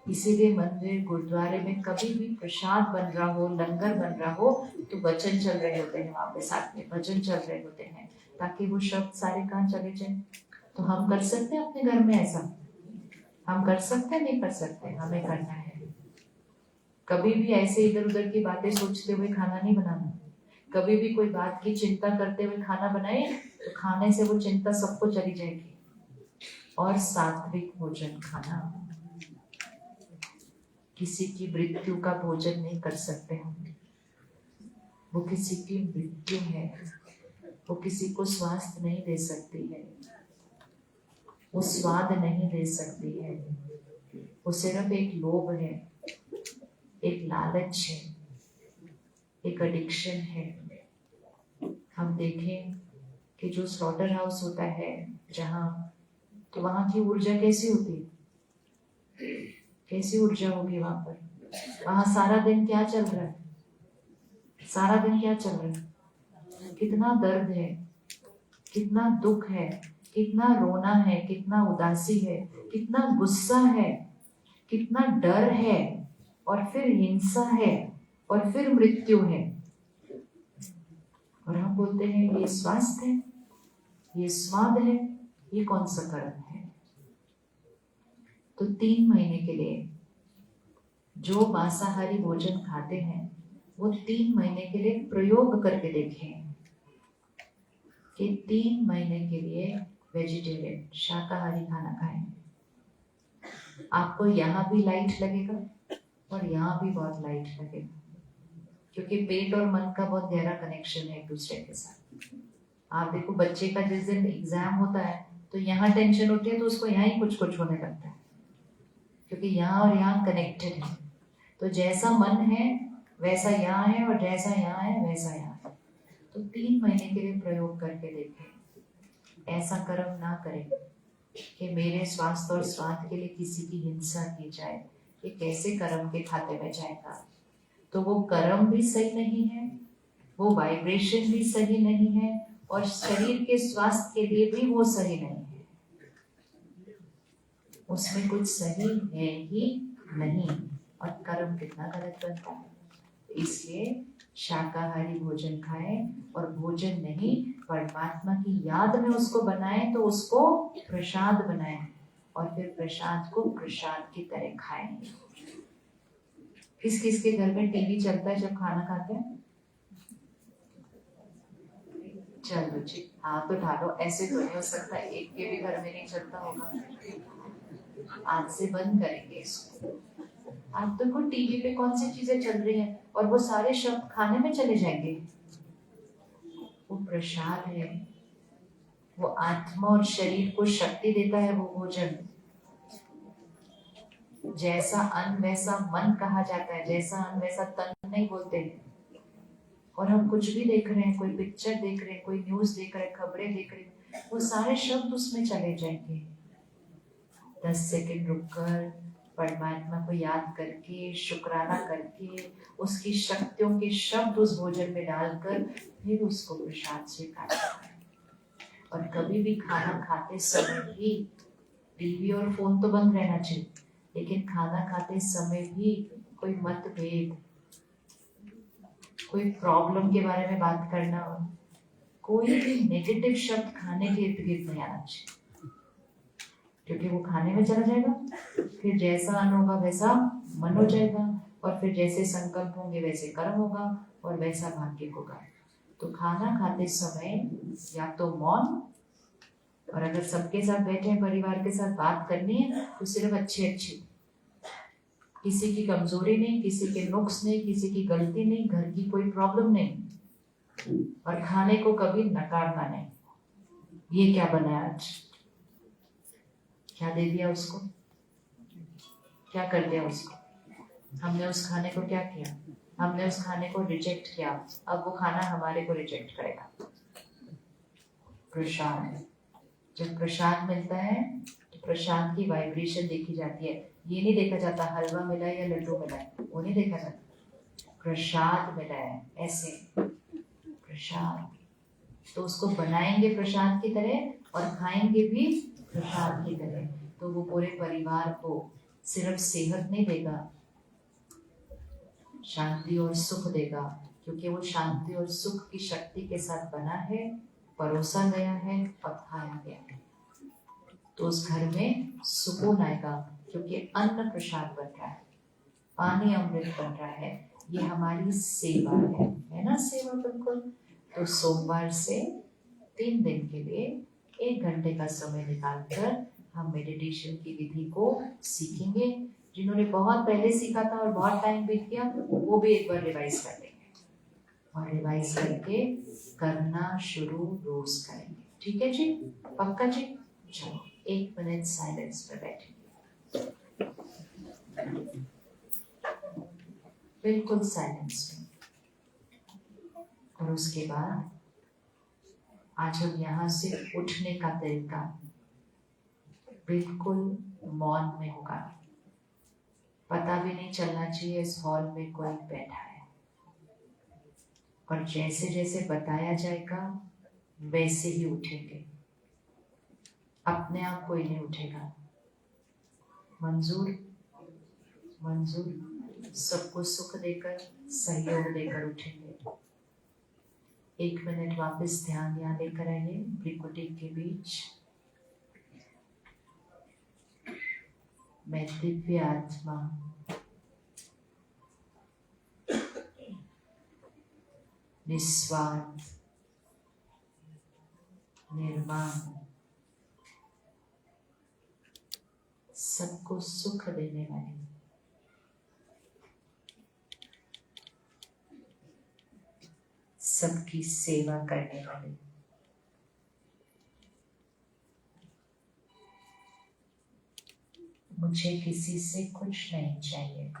इसीलिए मंदिर गुरुद्वारे में कभी भी प्रसाद बन रहा हो, लंगर बन रहा हो, तो वचन चल रहे होते हैं, वहां पे साथ में भजन चल रहे होते हैं, ताकि वो शब्द सारे कहाँ चले जाए। तो हम कर सकते हैं अपने घर में ऐसा? हम कर सकते हैं? नहीं कर सकते? हमें करना है। कभी भी ऐसे इधर उधर की बातें सोचते हुए खाना नहीं बनाना। कभी भी कोई बात की चिंता करते हुए खाना बनाए तो खाने से वो चिंता सबको चली जाएगी। और सात्विक भोजन खाना, किसी की मृत्यु का भोजन नहीं कर सकते हम। वो किसी की मृत्यु है, वो किसी को स्वास्थ्य नहीं दे सकती है, वो स्वाद नहीं दे सकती है। वो सिर्फ एक लोभ है, एक लालच है, एक एडिक्शन है। हम देखें कि जो स्लॉटर हाउस होता है जहाँ, तो वहां की ऊर्जा कैसी होती है? कैसी ऊर्जा होगी वहां पर? वहां सारा दिन क्या चल रहा है? सारा दिन क्या चल रहा है? कितना दर्द है, कितना दुख है, कितना रोना है, कितना उदासी है, कितना गुस्सा है, कितना डर है, और फिर हिंसा है, और फिर मृत्यु है। और हम बोलते हैं ये स्वास्थ्य है, ये स्वाद है, ये कौन सा कर्म है? तो 3 महीने के लिए जो मांसाहारी भोजन खाते हैं वो 3 महीने के लिए प्रयोग करके देखें कि 3 महीने के लिए वेजिटेरियन शाकाहारी खाना खाएं। आपको यहाँ भी लाइट लगेगा और यहाँ भी बहुत लाइट लगेगा, क्योंकि पेट और मन का बहुत गहरा कनेक्शन है एक दूसरे के साथ। आप देखो बच्चे का जिस दिन एग्जाम होता है तो यहाँ टेंशन होती है तो उसको यहाँ ही कुछ कुछ होने लगता है, क्योंकि यहाँ और यहाँ कनेक्टेड है। तो जैसा मन है वैसा यहाँ है, और जैसा यहाँ है वैसा यहाँ है। तो 3 महीने के लिए प्रयोग करके देखें। ऐसा कर्म ना करें कि मेरे स्वास्थ्य और स्वाद के लिए किसी की हिंसा की जाए। ये कैसे कर्म के खाते में जाएगा? तो वो कर्म भी सही नहीं है, वो वाइब्रेशन भी सही नहीं है, और शरीर के स्वास्थ्य के लिए भी वो सही नहीं है। उसमें कुछ सही है ही नहीं, और कर्म कितना गलत बनता है। इसलिए शाकाहारी भोजन खाएं, और भोजन नहीं परमात्मा की याद में उसको बनाएं, तो उसको प्रसाद बनाएं, और फिर प्रसाद को प्रसाद की तरह खाएं। किस किस के घर में टीवी चलता है जब खाना खाते हैं? चलो जी, हाथ उठा लो। ऐसे तो नहीं हो सकता एक के भी घर में नहीं चलता होगा। आज से बंद करेंगे इसको। आप देखो टीवी पे कौन सी चीजें चल रही हैं, और वो सारे शब्द खाने में चले जाएंगे। वो प्रसाद है, वो आत्मा और शरीर को शक्ति देता है वो भोजन। जैसा अन्न वैसा मन कहा जाता है, जैसा अन्न वैसा तन नहीं बोलते हैं। और हम कुछ भी देख रहे हैं, कोई पिक्चर देख रहे हैं, कोई न्यूज देख रहे हैं, खबरें देख रहे हैं, वो सारे शब्द उसमें चले जाएंगे। 10 सेकंड रुककर परमात्मा को याद करके, शुक्राना करके, उसकी शक्तियों के शब्द उस भोजन में डालकर फिर उसको प्रसाद स्वीकार करें। और कभी भी खाना खाते समय भी टीवी और फोन तो बंद रहना चाहिए, लेकिन खाना खाते समय भी कोई मतभेद, कोई प्रॉब्लम के बारे में बात करना, कोई भी नेगेटिव शब्द खाने के इर्द गिर्द नहीं आना चाहिए, क्योंकि वो खाने में चला जाएगा। फिर जैसा अन्न होगा वैसा मन हो जाएगा, और फिर जैसे संकल्प होंगे वैसे कर्म होगा और वैसा भाग्य होगा। तो खाना खाते समय या तो मौन, और अगर सबके साथ बैठे हैं परिवार के साथ बात करनी है तो सिर्फ अच्छी अच्छी, किसी की कमजोरी नहीं, किसी के नुक्स नहीं, किसी की गलती नहीं, घर की कोई प्रॉब्लम नहीं, और खाने को कभी नकारना नहीं। ये क्या बना आज, क्या दे दिया उसको, क्या कर दिया उसको, हमने उस खाने को क्या किया, हमने उस खाने को रिजेक्ट किया, अब वो खाना हमारे को रिजेक्ट करेगा। प्रसाद, जब प्रसाद मिलता है तो प्रसाद की वाइब्रेशन देखी जाती है। ये नहीं देखा जाता हलवा मिला या लड्डू मिला है, वो नहीं देखा जाता, प्रसाद मिला है ऐसे प्रसाद। तो उसको बनाएंगे प्रसाद की तरह और खाएंगे भी प्रसाद की तरह, तो वो पूरे परिवार को सिर्फ सेहत नहीं देगा, शांति और सुख देगा, क्योंकि वो शांति और सुख की शक्ति के साथ बना है, परोसा गया है और खाया गया है। तो उस घर में सुकून आएगा, क्योंकि अन्न प्रसाद बन रहा है, पानी अमृत बन रहा है। ये हमारी सेवा है ना, सेवा बिल्कुल। तो सोमवार से 3 दिन के लिए 1 घंटे का समय निकालकर हम मेडिटेशन की विधि को सीखेंगे। जिन्होंने बहुत पहले सीखा था और बहुत टाइम बीत गया, वो भी एक बार रिवाइज कर लेंगे, और रिवाइज करके करना शुरू रोज करेंगे। ठीक है जी, पक्का जी? चलो 1 मिनट साइलेंस में बैठेंगे, बिल्कुल साइलेंस में। और उसके बाद आज हम यहाँ से उठने का तरीका बिल्कुल मौन में होगा, पता भी नहीं चलना चाहिए इस हॉल में कोई बैठा है, और जैसे जैसे बताया जाएगा वैसे ही उठेंगे, अपने आप कोई नहीं उठेगा। मंजूर? मंजूर? सबको सुख देकर, सहयोग देकर उठेंगे। 1 मिनट वापस ध्यान यहाँ लेकर आइए, भ्रिकुटी के बीच। मैं दिव्य आत्मा निस्वार्थ, निर्माण, सबको सुख देने वाली, सबकी सेवा करने वाली, मुझे किसी से कुछ नहीं चाहिए,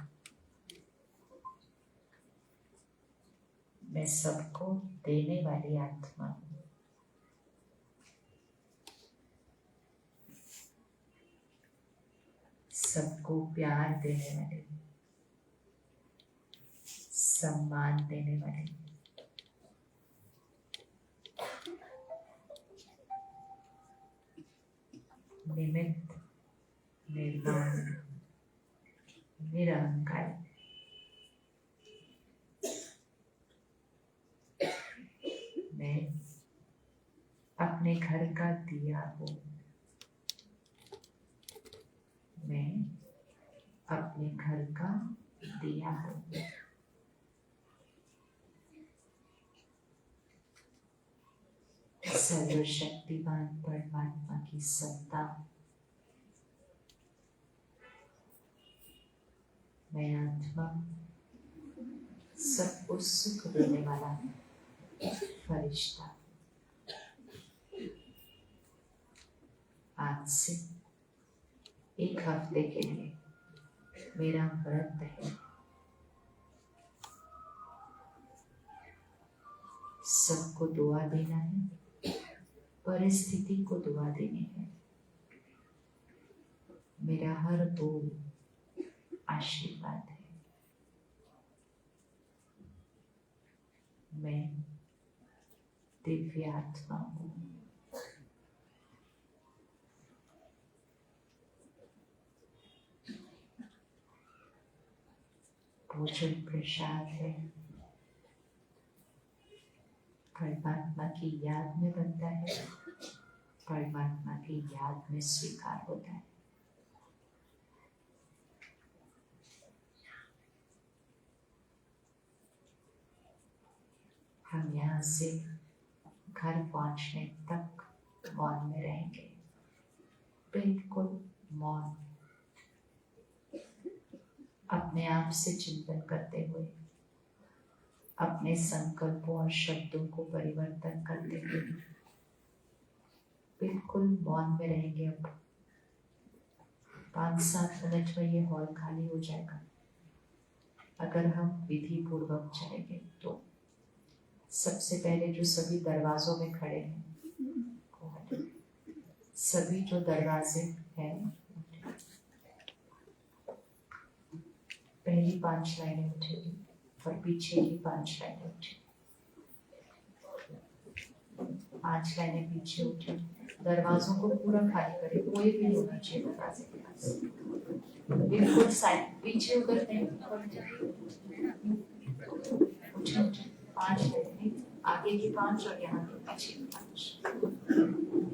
मैं सबको देने वाली आत्मा हूँ। सबको प्यार देने वाली, सम्मान देने वाली, निमित्त, निर्माण, निरंकार, मैं अपने घर का दिया हूँ, मैं अपने घर का दिया हूँ। सर्वशक्तिमान परमात्मा की सत्ता, मैं आत्मा, सबको सुख देने वाला फरिश्ता। आज से 1 हफ्ते के लिए मेरा व्रत है, सबको दुआ देना है, परिस्थिति को दुआ देनी है। मेरा हर बोल आशीर्वाद है। मैं दिव्य आत्मा हूँ। भोजन प्रसाद है, परमात्मा की याद में बनता है, परमात्मा की याद में स्वीकार होता है। हम यहाँ से घर पहुँचने तक मौन में रहेंगे, बिल्कुल मौन, अपने आप से चिंतन करते हुए, अपने संकल्पों और शब्दों को परिवर्तन करते हुए बिल्कुल मौन में रहेंगे। अब 5-7 मिनट में ये हॉल खाली हो जाएगा। अगर हम विधि पूर्वक चलेंगे तो सबसे पहले जो सभी दरवाजों में खड़े हैं, सभी जो दरवाजे हैं, पहली 5 लाइनें उठेगी और पीछे की 5 लाइनें उठेगी। 5 लाइनें पीछे उठे, दरवाजों को पूरा खाली करें, कोई भी नहीं होना चाहिए दरवाजे के पास, बिल्कुल साइड, पीछे उधर नहीं, उठे 5 लाइनें, आगे की 5 और यहाँ की पीछे की 5,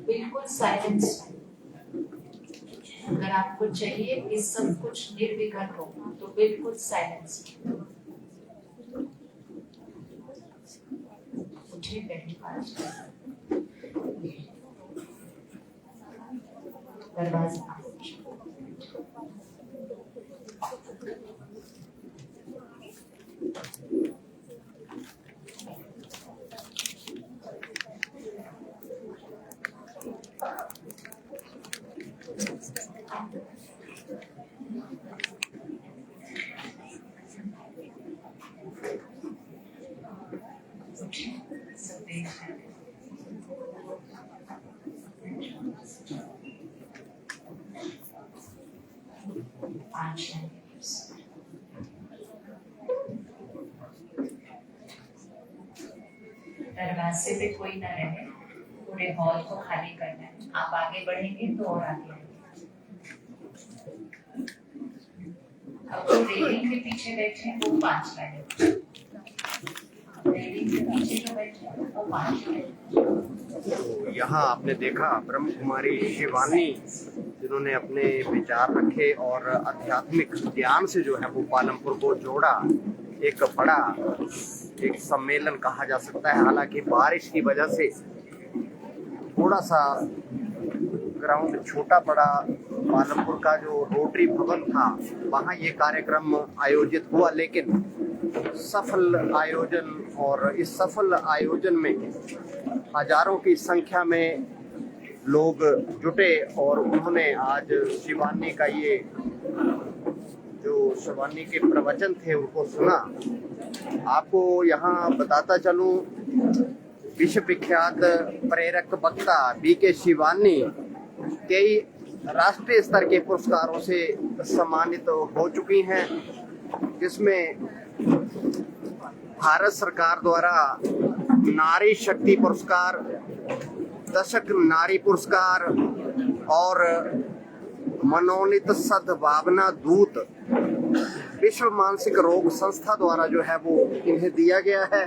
बिल्कुल साइलेंस। अगर आपको चाहिए कि सब कुछ निर्विघ्न हो तो बिल्कुल साइलेंस। उठे पहली 5 दरवाजा दरवाजे पे कोई ना रहे, पूरे हॉल को खाली करना है। आप आगे बढ़ेंगे तो और आगे आएंगे। अब जो रेलिंग के पीछे बैठे हैं वो 5 लाइनें, रेलिंग के पीछे जो बैठे हैं वो 5 लाइनें।
यहाँ आपने देखा ब्रह्म कुमारी शिवानी जिन्होंने अपने विचार रखे और आध्यात्मिक ज्ञान से जो है वो पालमपुर को जोड़ा। एक बड़ा एक सम्मेलन कहा जा सकता है। हालांकि बारिश की वजह से थोड़ा सा ग्राउंड छोटा पड़ा। पालमपुर का जो रोटरी भवन था वहाँ ये कार्यक्रम आयोजित हुआ, लेकिन सफल आयोजन, और इस सफल आयोजन में हजारों की संख्या में लोग जुटे और उन्होंने आज शिवानी का ये जो शिवानी के प्रवचन थे उनको सुना। आपको यहाँ बताता चलूं, विश्व विख्यात प्रेरक वक्ता बीके शिवानी कई राष्ट्रीय स्तर के पुरस्कारों से सम्मानित हो चुकी हैं, जिसमें भारत सरकार द्वारा नारी शक्ति पुरस्कार, दशक नारी पुरस्कार और मनोनीत सद्भावना दूत विश्व मानसिक रोग संस्था द्वारा जो है वो इन्हें दिया गया है।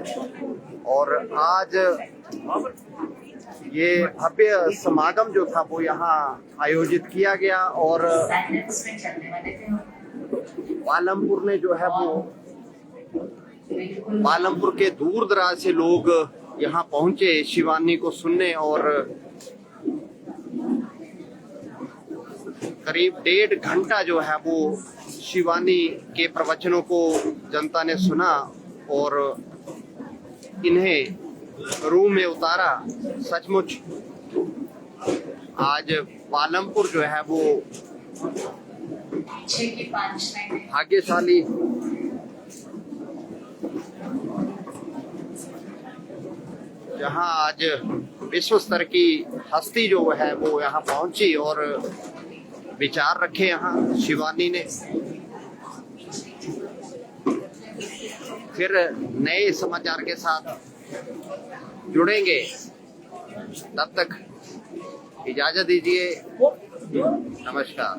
और आज ये भव्य समागम जो था वो यहाँ आयोजित किया गया और पालमपुर ने जो है वो पालमपुर के दूर दराज से लोग यहाँ पहुंचे शिवानी को सुनने और करीब 1.5 घंटा जो है वो शिवानी के प्रवचनों को जनता ने सुना और इन्हें रूह में उतारा। सचमुच आज पालमपुर जो है वो भाग्यशाली जहां आज विश्व स्तर की हस्ती जो है वो यहाँ पहुंची और विचार रखे यहाँ शिवानी ने। फिर नए समाचार के साथ जुड़ेंगे, तब तक इजाजत दीजिए। नमस्कार।